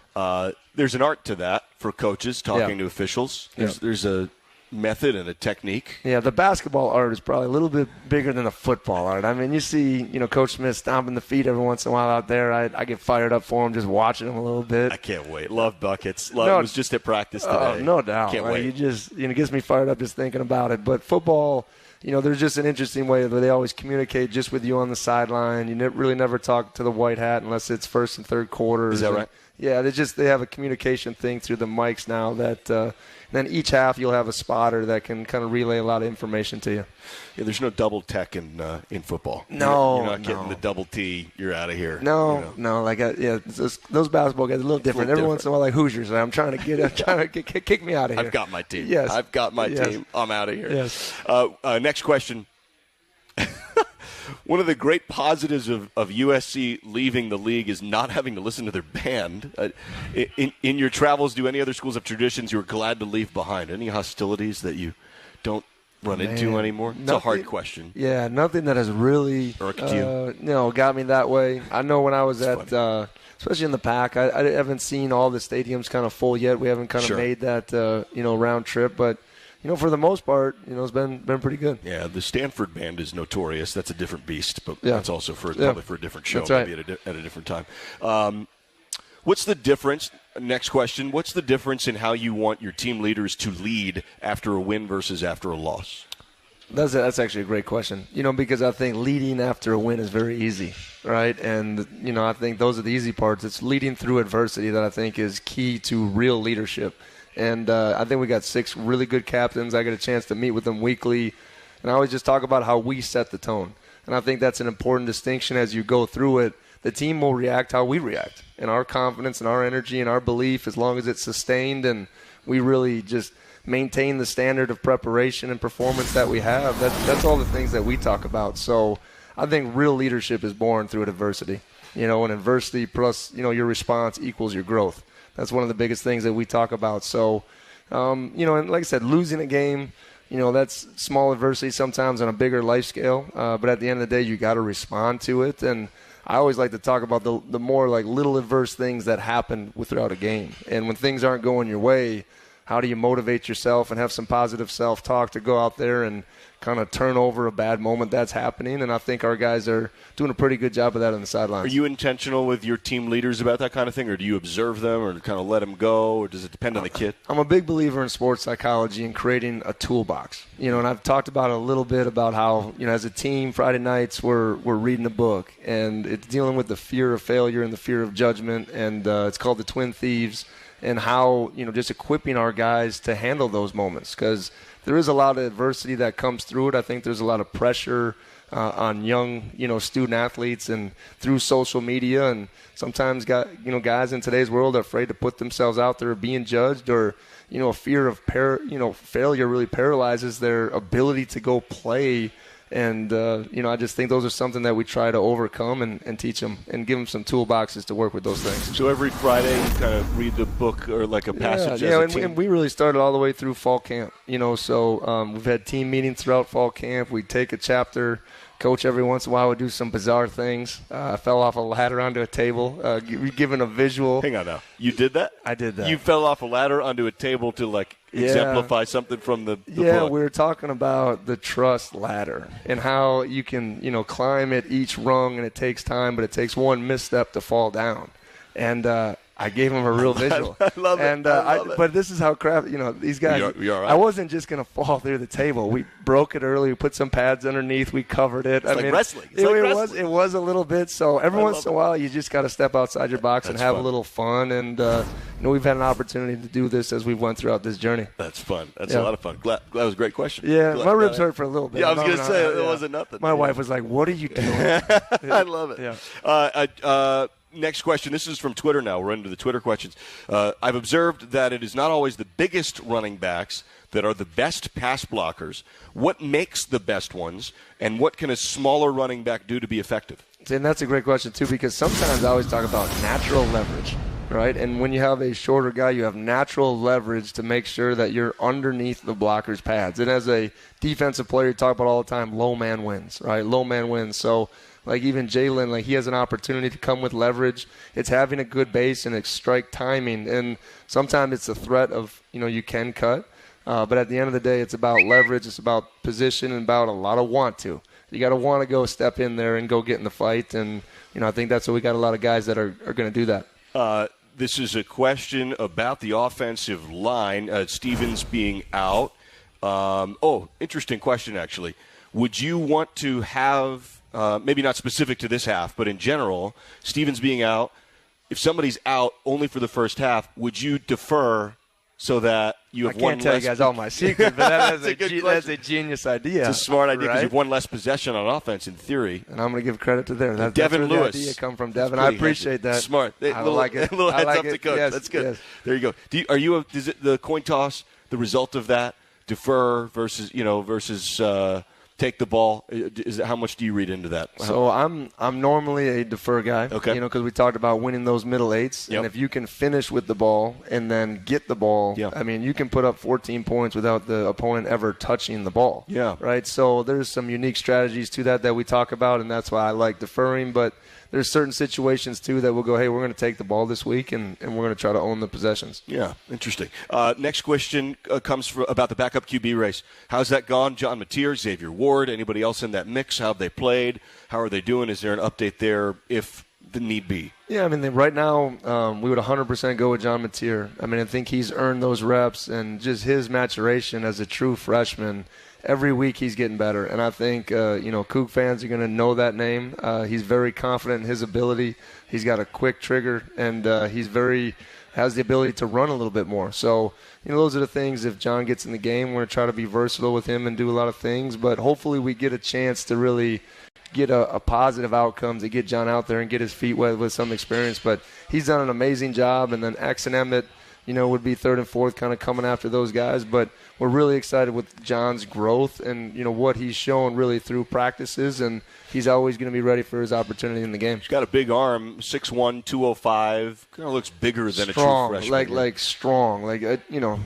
There's an art to that for coaches talking to officials. There's a method and a technique. Yeah, the basketball art is probably a little bit bigger than the football art. I mean, you see, Coach Smith stomping the feet every once in a while out there. I get fired up for him just watching him a little bit. I can't wait. Love buckets. It was just at practice today. No doubt. Can't wait. You just, it gets me fired up just thinking about it. But football, there's just an interesting way that they always communicate just with you on the sideline. You really never talk to the white hat unless it's first and third quarters. Is that right? Yeah, they have a communication thing through the mics now that then each half you'll have a spotter that can kind of relay a lot of information to you. Yeah, there's no double tech in football. No, you're not getting the double T. You're out of here. No. Those basketball guys are a little different. Every once in a while, like Hoosiers, I'm trying to kick me out of here. I've got my team. Yes, I've got my team. I'm out of here. Yes. Next question. One of the great positives of USC leaving the league is not having to listen to their band. In your travels, do any other schools have traditions you were glad to leave behind? Any hostilities that you don't run into anymore? It's a hard question. Yeah, nothing that has really irked you. Got me that way. I know when I was especially in the Pac, I haven't seen all the stadiums kind of full yet. We haven't kind of made that round trip, but for the most part, it's been pretty good. Yeah, the Stanford band is notorious. That's a different beast, but that's also probably for a different show, that's right. maybe at a different time. What's the difference? Next question. What's the difference in how you want your team leaders to lead after a win versus after a loss? That's actually a great question. Because I think leading after a win is very easy, right? And I think those are the easy parts. It's leading through adversity that I think is key to real leadership. And I think we got 6 really good captains. I get a chance to meet with them weekly. And I always just talk about how we set the tone. And I think that's an important distinction as you go through it. The team will react how we react. And our confidence and our energy and our belief, as long as it's sustained and we really just maintain the standard of preparation and performance that we have. That's all the things that we talk about. So I think real leadership is born through adversity. And adversity plus, your response equals your growth. That's one of the biggest things that we talk about. So, and like I said, losing a game, that's small adversity sometimes on a bigger life scale. But at the end of the day, you got to respond to it. And I always like to talk about the more like little adverse things that happen throughout a game. And when things aren't going your way, how do you motivate yourself and have some positive self-talk to go out there and kind of turn over a bad moment that's happening? And I think our guys are doing a pretty good job of that on the sidelines. Are you intentional with your team leaders about that kind of thing, or do you observe them or kind of let them go, or does it depend on the kid? I'm a big believer in sports psychology and creating a toolbox. And I've talked about a little bit about how, as a team, Friday nights we're reading a book, and it's dealing with the fear of failure and the fear of judgment, and it's called The Twin Thieves. And how, just equipping our guys to handle those moments, because there is a lot of adversity that comes through it. I think there's a lot of pressure on young, student athletes and through social media. And sometimes, guys in today's world are afraid to put themselves out there being judged, or, a fear of failure really paralyzes their ability to go play. And, I just think those are something that we try to overcome and teach them and give them some toolboxes to work with those things. So every Friday you kind of read the book or like a passage as a team? And we really started all the way through fall camp, so we've had team meetings throughout fall camp. We take a chapter. Coach every once in a while would do some bizarre things. I fell off a ladder onto a table, given a visual. Hang on now. You did that? I did that. You fell off a ladder onto a table to, exemplify something from the book. We were talking about the trust ladder and how you can, climb at each rung, and it takes time, but it takes one misstep to fall down. And I gave him a real visual. I love it. And but this is how these guys. You're all right. I wasn't just going to fall through the table. We broke it early. We put some pads underneath. We covered it. It's like wrestling. It was a little bit. So every once in a while, you just got to step outside your box and have a little fun. And we've had an opportunity to do this as we went throughout this journey. That's fun. That's a lot of fun. That was a great question. Yeah, my ribs hurt for a little bit. Yeah, I was going to say it wasn't nothing. My wife was like, "What are you doing?" I love it. Yeah. Next question. This is from Twitter now. We're into the Twitter questions. I've observed that it is not always the biggest running backs that are the best pass blockers. What makes the best ones, and what can a smaller running back do to be effective? And that's a great question, too, because sometimes I always talk about natural leverage, right? And when you have a shorter guy, you have natural leverage to make sure that you're underneath the blocker's pads. And as a defensive player, you talk about all the time, low man wins, right? Low man wins. So like even Jalen, he has an opportunity to come with leverage. It's having a good base and it's strike timing. And sometimes it's a threat of, you can cut. But at the end of the day, it's about leverage. It's about position and about a lot of want to. You got to want to go step in there and go get in the fight. And, I think that's what we got a lot of guys that are going to do that. This is a question about the offensive line, Stevens being out. Interesting question, actually. Would you want to have, maybe not specific to this half, but in general, Stevens being out, if somebody's out only for the first half, would you defer so that you have one less? I can't tell you guys all my secrets, but that's a genius idea. It's a smart idea because you have one less possession on offense in theory. And I'm going to give credit to them. Devin that's Lewis. The idea come from Devin. I appreciate that. Smart. I like it. A little heads up to coach. Yes, that's good. Yes. There you go. Is it the coin toss, the result of that, defer versus take the ball? How much do you read into that? So I'm normally a defer guy. Okay. Because we talked about winning those middle eights. Yep. And if you can finish with the ball and then get the ball, you can put up 14 points without the opponent ever touching the ball. Yeah. Right? So there's some unique strategies to that we talk about, and that's why I like deferring. But there's certain situations, too, that we'll go, hey, we're going to take the ball this week, and we're going to try to own the possessions. Yeah, interesting. Next question comes about the backup QB race. How's that gone? John Mateer, Xavier Ward, anybody else in that mix? How have they played? How are they doing? Is there an update there if the need be? Yeah, right now we would 100% go with John Mateer. I think he's earned those reps, and just his maturation as a true freshman. Every week he's getting better, and I think Coug fans are going to know that name. He's very confident in his ability. He's got a quick trigger, and has the ability to run a little bit more. So those are the things. If John gets in the game, we're going to try to be versatile with him and do a lot of things. But hopefully we get a chance to really get a positive outcome to get John out there and get his feet wet with some experience. But he's done an amazing job, and then X and Emmett. would be third and fourth kind of coming after those guys. But we're really excited with John's growth and, what he's shown really through practices, and he's always going to be ready for his opportunity in the game. He's got a big arm, 6'1", 205. Kind of looks bigger than strong, a true freshman. Like strong.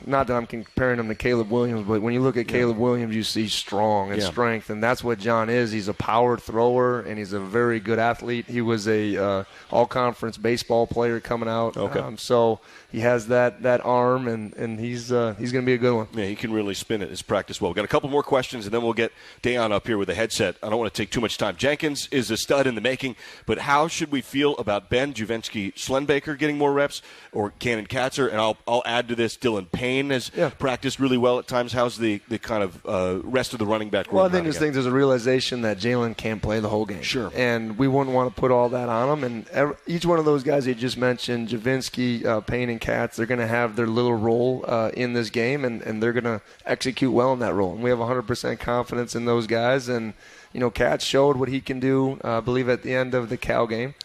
Not that I'm comparing him to Caleb Williams, but when you look at Caleb Williams, you see strong and strength, and that's what John is. He's a power thrower, and he's a very good athlete. He was a all-conference baseball player coming out. Okay. So he has that arm, and he's going to be a good one. Yeah, he can really spin it. His practice well. We've got a couple more questions, and then we'll get Dion up here with a headset. I don't want to take too much time. Jenkins is a stud in the making, but how should we feel about Ben Juvenski-Schlenbaker getting more reps, or Cannon Katzer? And I'll add to this, Dylan Payne has practiced really well at times. How's the kind of rest of the running back? Well, I think there's a realization that Jalen can't play the whole game. Sure. And we wouldn't want to put all that on him. And each one of those guys you just mentioned, Juvenski, Payne, and Katz, they're going to have their little role in this game, and they're going to execute well in that role. And we have 100% confidence in those guys. And, Katz showed what he can do, I believe, at the end of the Colorado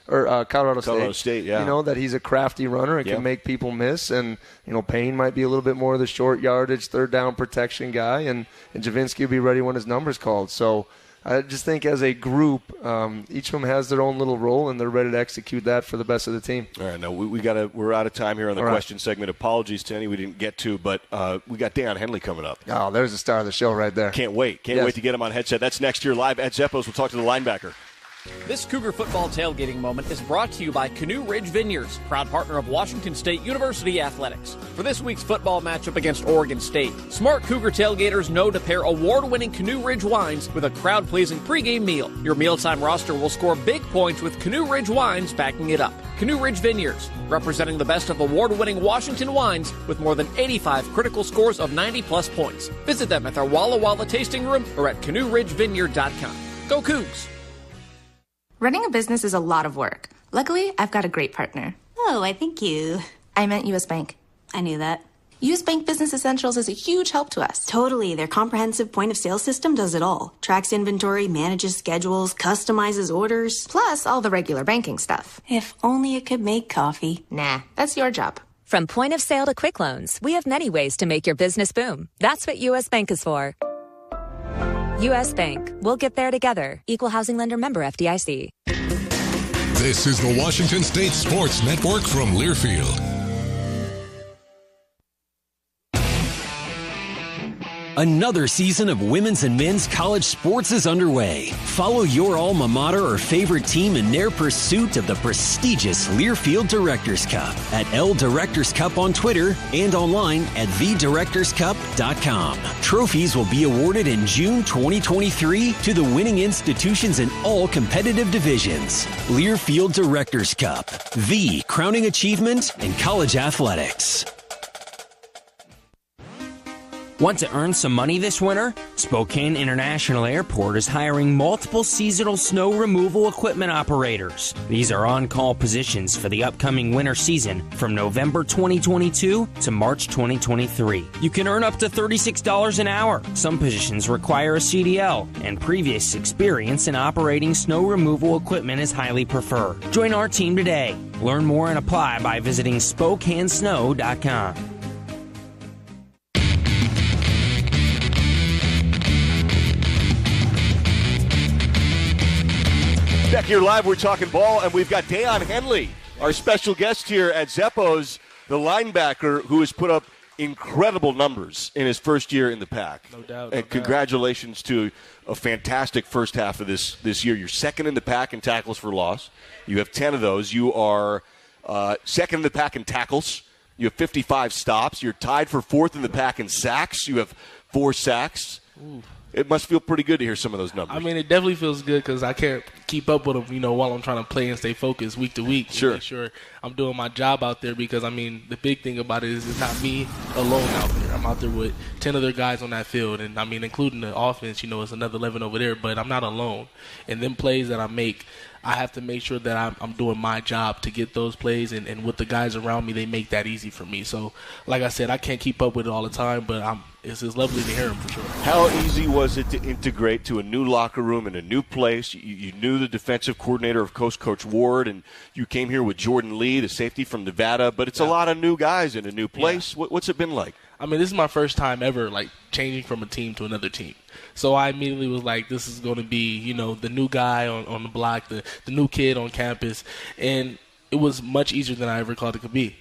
State. That he's a crafty runner and can make people miss. And, Payne might be a little bit more of the short yardage, third down protection guy. And Javinsky will be ready when his number's called. So I just think as a group, each of them has their own little role, and they're ready to execute that for the best of the team. All right, now we're out of time here on the question segment. Apologies to any we didn't get to, but we got Dion Henley coming up. Oh, there's the star of the show right there. Can't wait to get him on headset. That's next year live at Zeppos. We'll talk to the linebacker. This Cougar football tailgating moment is brought to you by Canoe Ridge Vineyards, proud partner of Washington State University Athletics. For this week's football matchup against Oregon State, smart Cougar tailgaters know to pair award-winning Canoe Ridge wines with a crowd-pleasing pregame meal. Your mealtime roster will score big points with Canoe Ridge wines backing it up. Canoe Ridge Vineyards, representing the best of award-winning Washington wines with more than 85 critical scores of 90-plus points. Visit them at their Walla Walla tasting room or at canoeridgevineyard.com. Go Cougs! Running a business is a lot of work. Luckily, I've got a great partner. Oh, I think you... I meant U.S. Bank. I knew that. U.S. Bank Business Essentials is a huge help to us. Totally. Their comprehensive point-of-sale system does it all. Tracks inventory, manages schedules, customizes orders. Plus all the regular banking stuff. If only it could make coffee. Nah, that's your job. From point of sale to quick loans, we have many ways to make your business boom. That's what U.S. Bank is for. U.S. Bank. We'll get there together. Equal housing lender, member FDIC. This is the Washington State Sports Network from Learfield. Another season of women's and men's college sports is underway. Follow your alma mater or favorite team in their pursuit of the prestigious Learfield Directors Cup at L Directors Cup on Twitter and online at thedirectorscup.com. Trophies will be awarded in June 2023 to the winning institutions in all competitive divisions. Learfield Directors Cup, the crowning achievement in college athletics. Want to earn some money this winter? Spokane International Airport is hiring multiple seasonal snow removal equipment operators. These are on-call positions for the upcoming winter season from November 2022 to March 2023. You can earn up to $36 an hour. Some positions require a CDL, and previous experience in operating snow removal equipment is highly preferred. Join our team today. Learn more and apply by visiting SpokaneSnow.com. Back here live, we're talking ball, and we've got Dion Henley, our special guest here at Zeppos, the linebacker who has put up incredible numbers in his first year in the pack. No doubt. And congratulations to a fantastic first half of this year. You're second in the pack in tackles for loss. You have 10 of those. You are second in the pack in tackles. You have 55 stops. You're tied for fourth in the pack in sacks. You have 4 sacks. Ooh. It must feel pretty good to hear some of those numbers. I mean, it definitely feels good because I can't keep up with them, while I'm trying to play and stay focused week to week. Sure. Make sure I'm doing my job out there because, the big thing about it is it's not me alone out there. I'm out there with 10 other guys on that field, and, including the offense, it's another 11 over there, but I'm not alone. And them plays that I make, I have to make sure that I'm doing my job to get those plays, and with the guys around me, they make that easy for me. So, like I said, I can't keep up with it all the time, but it's lovely to hear them for sure. How easy was it to integrate to a new locker room in a new place? You knew the defensive coordinator, of course, Coach Ward, and you came here with Jordan Lee, the safety from Nevada, but it's a lot of new guys in a new place. Yeah. What's it been like? I mean, this is my first time ever, like, changing from a team to another team. So I immediately was like, this is going to be, the new guy on the block, the new kid on campus. And it was much easier than I ever thought it could be.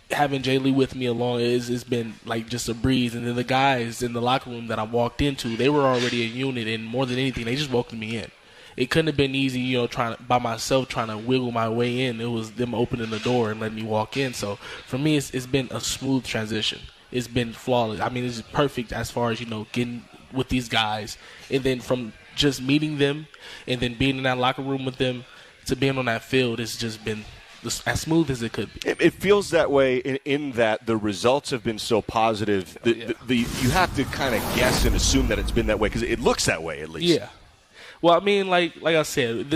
Having Jay Lee with me along it's been, like, just a breeze. And then the guys in the locker room that I walked into, they were already a unit. And more than anything, they just welcomed me in. It couldn't have been easy, trying to wiggle my way in. It was them opening the door and letting me walk in. So for me, it's been a smooth transition. It's been flawless. I mean, it's perfect as far as, getting with these guys. And then from just meeting them and then being in that locker room with them to being on that field, it's just been as smooth as it could be. It feels that way in that the results have been so positive. You have to kind of guess and assume that it's been that way because it looks that way at least. Yeah. Well, I mean, like I said,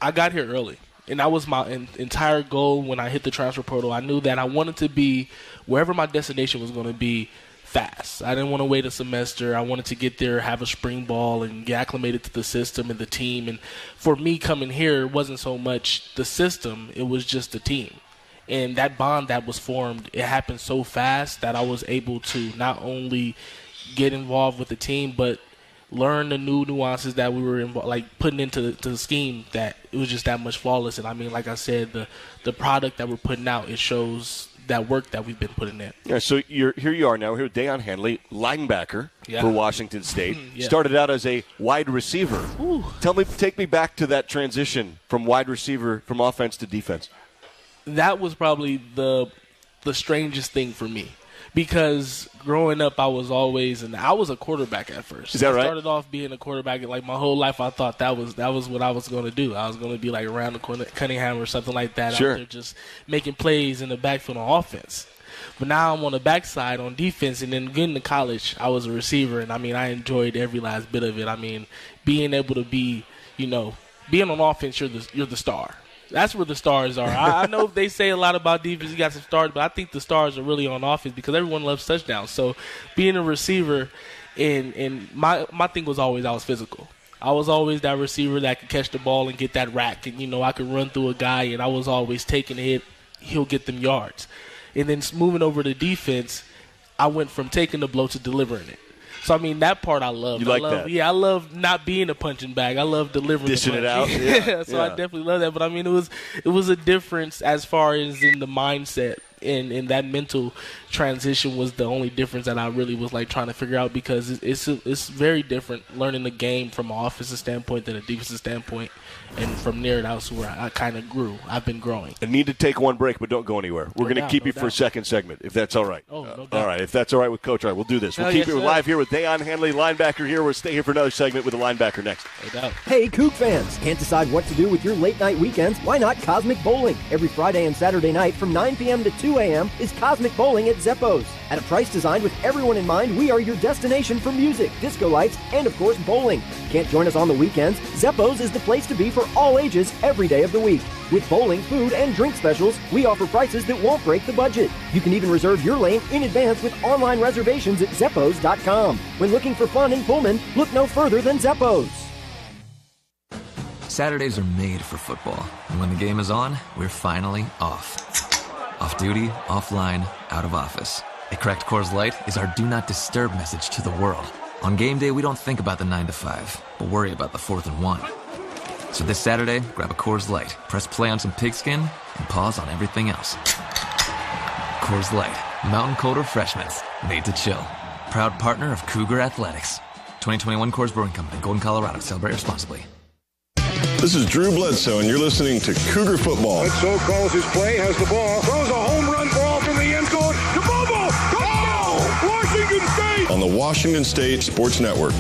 I got here early. And that was my entire goal when I hit the transfer portal. I knew that I wanted to be wherever my destination was going to be fast. I didn't want to wait a semester. I wanted to get there, have a spring ball, and get acclimated to the system and the team. And for me coming here, it wasn't so much the system. It was just the team. And that bond that was formed, it happened so fast that I was able to not only get involved with the team, but learn the new nuances that we were putting into the scheme, that it was just that much flawless. And I mean, like I said, the product that we're putting out, it shows that work that we've been putting in. Yeah, so here you are now. We're here with Dion Henley, linebacker for Washington State. Started out as a wide receiver. Ooh. Take me back to that transition from wide receiver, from offense to defense. That was probably the strangest thing for me. Because growing up, I was a quarterback at first. Is that right? I started off being a quarterback. Like my whole life, I thought that was what I was going to do. I was going to be like around the Cunningham or something like that. Sure. Out there just making plays in the backfield on offense. But now I'm on the backside on defense, and then getting to college, I was a receiver, and I mean, I enjoyed every last bit of it. I mean, being able to be, being on offense, you're the star. That's where the stars are. I know they say a lot about defense, you got some stars, but I think the stars are really on offense because everyone loves touchdowns. So being a receiver, and my thing was always I was physical. I was always that receiver that could catch the ball and get that rack. And, I could run through a guy, and I was always taking a hit. He'll get them yards. And then moving over to defense, I went from taking the blow to delivering it. So, I mean, that part I love. You like that? Yeah, I love not being a punching bag. I love delivering Dishing the it punch. out. Yeah. I definitely love that. But, I mean, it was a difference as far as in the mindset. And that mental transition was the only difference that I really was trying to figure out, because it's very different learning the game from an offensive standpoint than a defensive standpoint. And from there, that's where I kind of grew. I've been growing. I need to take one break, but don't go anywhere. We're going to keep you for a second segment, if that's all right. Oh, no doubt. All right, if that's all right with Coach. All right, we'll do this. We'll keep it live here with Dion Henley, linebacker here. We'll stay here for another segment with the linebacker next. No doubt. Hey, Coug fans. Can't decide what to do with your late-night weekends? Why not Cosmic Bowling? Every Friday and Saturday night from 9 p.m. to 2 a.m. is Cosmic Bowling at Zeppo's. At a price designed with everyone in mind, we are your destination for music, disco lights, and, of course, bowling. Can't join us on the weekends? Zeppo's is the place to be for all ages every day of the week. With bowling, food, and drink specials, we offer prices that won't break the budget. You can even reserve your lane in advance with online reservations at Zeppos.com. When looking for fun in Pullman, look no further than Zeppo's. Saturdays are made for football, and when the game is on, we're finally off. Off duty, offline, out of office. A cracked Coors Light is our do not disturb message to the world. On game day, we don't think about the 9 to 5, but worry about the 4th and 1. So this Saturday, grab a Coors Light, press play on some pigskin, and pause on everything else. Coors Light, mountain cold refreshment, made to chill. Proud partner of Cougar Athletics. 2021 Coors Brewing Company, Golden, Colorado. Celebrate responsibly. This is Drew Bledsoe, and you're listening to Cougar Football. Bledsoe calls his play, has the ball, throws a home run ball from the end zone to Bobo. Touchdown! Washington State! On the Washington State Sports Network.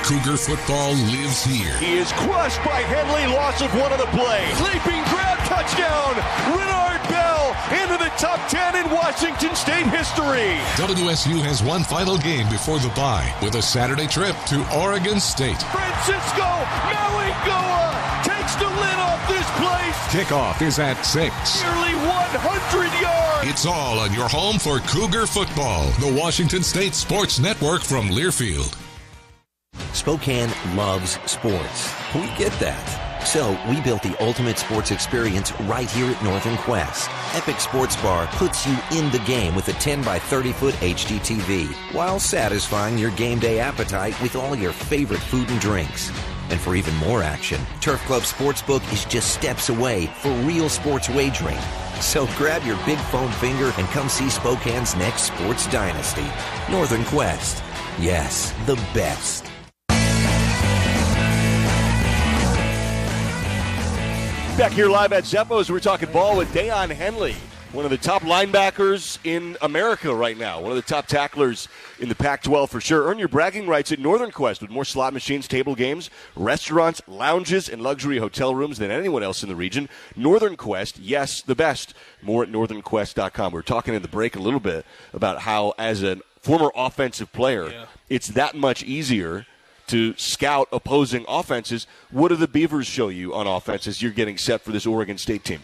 Cougar football lives here. He is crushed by Henley, loss of one on the play. Leaping grab, touchdown. Renard Bell into the top 10 in Washington State history. WSU has one final game before the bye with a Saturday trip to Oregon State. Francisco Malingoa takes the lid off this place. Kickoff is at 6. Nearly 100 yards. It's all on your home for Cougar football. The Washington State Sports Network from Learfield. Spokane loves sports. We get that. So we built the ultimate sports experience right here at Northern Quest. Epic Sports Bar puts you in the game with a 10 by 30 foot HD TV while satisfying your game day appetite with all your favorite food and drinks. And for even more action, Turf Club Sportsbook is just steps away for real sports wagering. So grab your big foam finger and come see Spokane's next sports dynasty. Northern Quest. Yes, the best. Back here live at Zeppo's, we're talking ball with Dion Henley, one of the top linebackers in America right now, one of the top tacklers in the Pac-12 for sure. Earn your bragging rights at Northern Quest with more slot machines, table games, restaurants, lounges, and luxury hotel rooms than anyone else in the region. Northern Quest, yes, the best. More at northernquest.com. We were talking in the break a little bit about how, as a former offensive player, it's that much easier to scout opposing offenses. What do the Beavers show you on offense as you're getting set for this Oregon State team?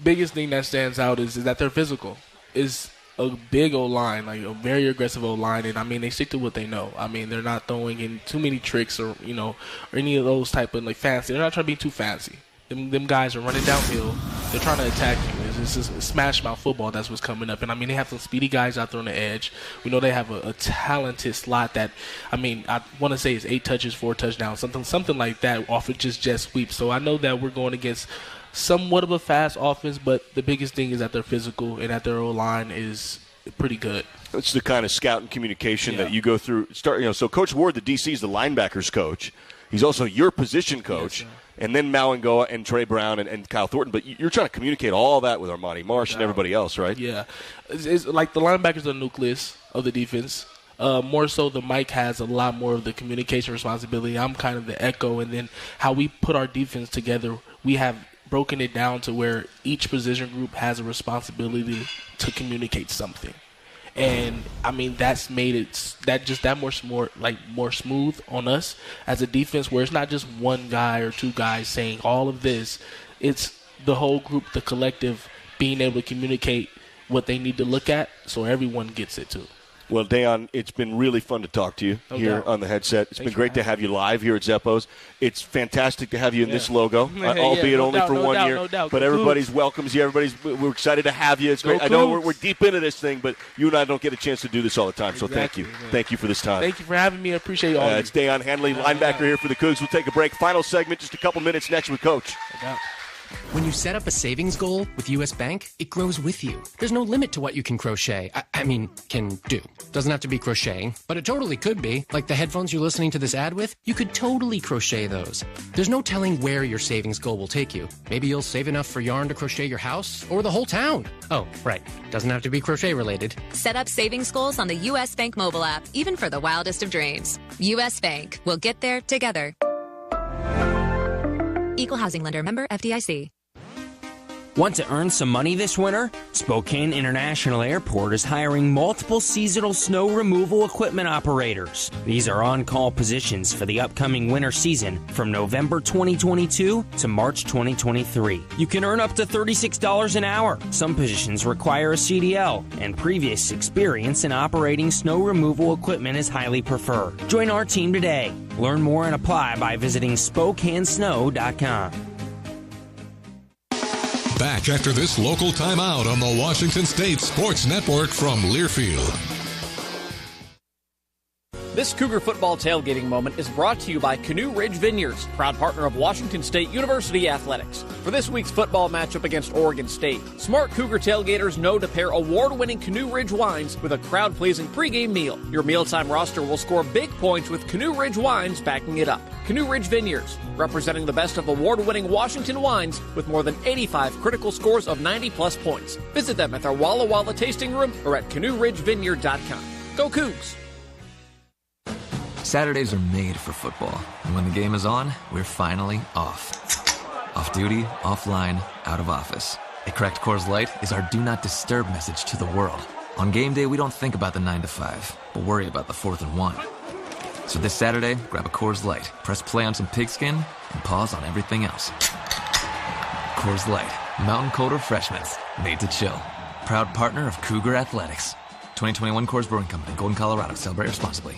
Biggest thing that stands out is that they're physical. Is a big O-line, like a very aggressive O-line, and I mean they stick to what they know. I mean they're not throwing in too many tricks or or any of those type of fancy. They're not trying to be too fancy. Them guys are running downhill. They're trying to attack you. It's just smash mouth football. That's what's coming up. And, I mean, they have some speedy guys out there on the edge. We know they have a talented slot that, I want to say it's 8 touches, 4 touchdowns, something like that off of just jet sweeps. So I know that we're going against somewhat of a fast offense, but the biggest thing is that they're physical and that their O-line is pretty good. It's the kind of scout and communication that you go through. So Coach Ward, the DC, is the linebackers coach. He's also your position coach. Yes, and then Malingoa and Trey Brown and Kyle Thornton. But you're trying to communicate all that with Armani Marsh and everybody else, right? Yeah. It's like the linebackers are the nucleus of the defense. More so, the Mike has a lot more of the communication responsibility. I'm kind of the echo. And then how we put our defense together, we have broken it down to where each position group has a responsibility to communicate something. And I mean that's made it more smooth on us as a defense, where it's not just one guy or two guys saying all of this. It's the whole group, the collective, being able to communicate what they need to look at, so everyone gets it too. Well, Dion, it's been really fun to talk to you here on the headset. It's been great to have you live here at Zeppo's. It's fantastic to have you in this logo, albeit only for 1 year. But everybody's welcomes you. We're excited to have you. It's great. I know we're deep into this thing, but you and I don't get a chance to do this all the time. So thank you. Thank you for this time. Thank you for having me. I appreciate all of It's Dion Henley, linebacker here for the Cougs. We'll take a break. Final segment, just a couple minutes next with Coach. When you set up a savings goal with U.S. Bank, it grows with you. There's no limit to what you can crochet. Can do. Doesn't have to be crocheting, but it totally could be. Like the headphones you're listening to this ad with, you could totally crochet those. There's no telling where your savings goal will take you. Maybe you'll save enough for yarn to crochet your house or the whole town. Oh, right. Doesn't have to be crochet related. Set up savings goals on the U.S. Bank mobile app, even for the wildest of dreams. U.S. Bank. We'll get there together. Equal housing lender, member FDIC. Want to earn some money this winter? Spokane International Airport is hiring multiple seasonal snow removal equipment operators. These are on-call positions for the upcoming winter season from November 2022 to March 2023. You can earn up to $36 an hour. Some positions require a CDL, and previous experience in operating snow removal equipment is highly preferred. Join our team today. Learn more and apply by visiting SpokaneSnow.com. Back after this local timeout on the Washington State Sports Network from Learfield. This Cougar football tailgating moment is brought to you by Canoe Ridge Vineyards, proud partner of Washington State University Athletics. For this week's football matchup against Oregon State, smart Cougar tailgaters know to pair award-winning Canoe Ridge wines with a crowd-pleasing pregame meal. Your mealtime roster will score big points with Canoe Ridge wines backing it up. Canoe Ridge Vineyards, representing the best of award-winning Washington wines with more than 85 critical scores of 90-plus points. Visit them at their Walla Walla tasting room or at canoeridgevineyard.com. Go Cougs! Saturdays are made for football, and when the game is on, we're finally off. Off duty, offline, out of office. A cracked Coors Light is our do not disturb message to the world. On game day, we don't think about the 9 to 5, but worry about the 4th and 1. So this Saturday, grab a Coors Light, press play on some pigskin, and pause on everything else. Coors Light, mountain cold refreshments, made to chill. Proud partner of Cougar Athletics. 2021 Coors Brewing Company, Golden, Colorado. Celebrate responsibly.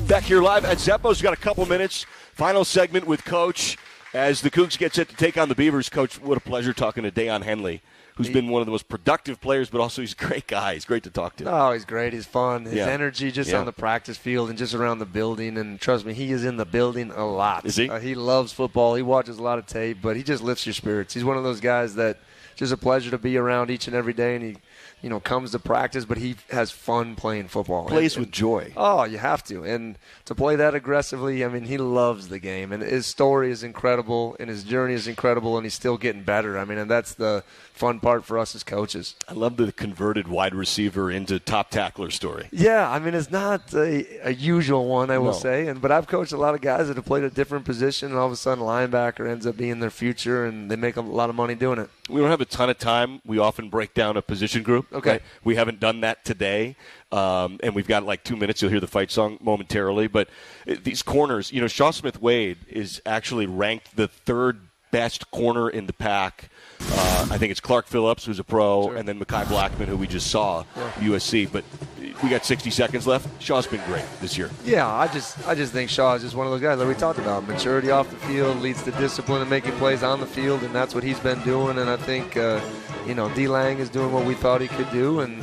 Back here live at Zeppo's. Got a couple minutes. Final segment with Coach as the Cougs get set to take on the Beavers. Coach, what a pleasure talking to Dion Henley, who's been one of the most productive players, but also he's a great guy. He's great to talk to. Oh, he's great. He's fun. His energy just on the practice field and just around the building. And trust me, he is in the building a lot. Is he? He loves football. He watches a lot of tape, but he just lifts your spirits. He's one of those guys that just a pleasure to be around each and every day, and he comes to practice, but he has fun playing football. Plays with joy. Oh, you have to. And to play that aggressively, I mean, he loves the game. And his story is incredible, and his journey is incredible, and he's still getting better. I mean, and that's the fun part for us as coaches. I love the converted wide receiver into top tackler story. Yeah, I mean, it's not a usual one, I will say. But I've coached a lot of guys that have played a different position, and all of a sudden linebacker ends up being their future, and they make a lot of money doing it. We don't have a ton of time. We often break down a position group. Okay. Right? We haven't done that today, and we've got like 2 minutes. You'll hear the fight song momentarily. But these corners, Shaw Smith-Wade is actually ranked the third best corner in the pack. I think it's Clark Phillips, who's a pro, and then Mekhi Blackman, who we just saw, USC. But we got 60 seconds left. Shaw's been great this year. Yeah, I just think Shaw is just one of those guys that we talked about. Maturity off the field leads to discipline and making plays on the field, and that's what he's been doing. And I think, D. Lang is doing what we thought he could do. And,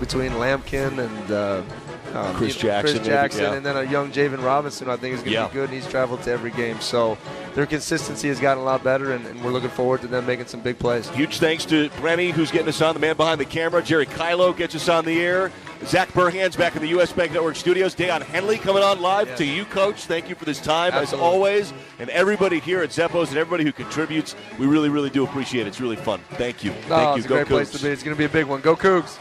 between Lampkin and Chris Jackson, and then a young Javen Robinson, I think is going to be good, and he's traveled to every game. So their consistency has gotten a lot better, and we're looking forward to them making some big plays. Huge thanks to Brenny, who's getting us on, the man behind the camera. Jerry Kylo gets us on the air. Zach Burhan's back in the U.S. Bank Network studios. Dion Henley coming on live. To you, Coach. Thank you for this time, as always. And everybody here at Zeppo's and everybody who contributes, we really, really do appreciate it. It's really fun. Thank you. Thank you. It's a great place to be. It's going to be a big one. Go Cougs.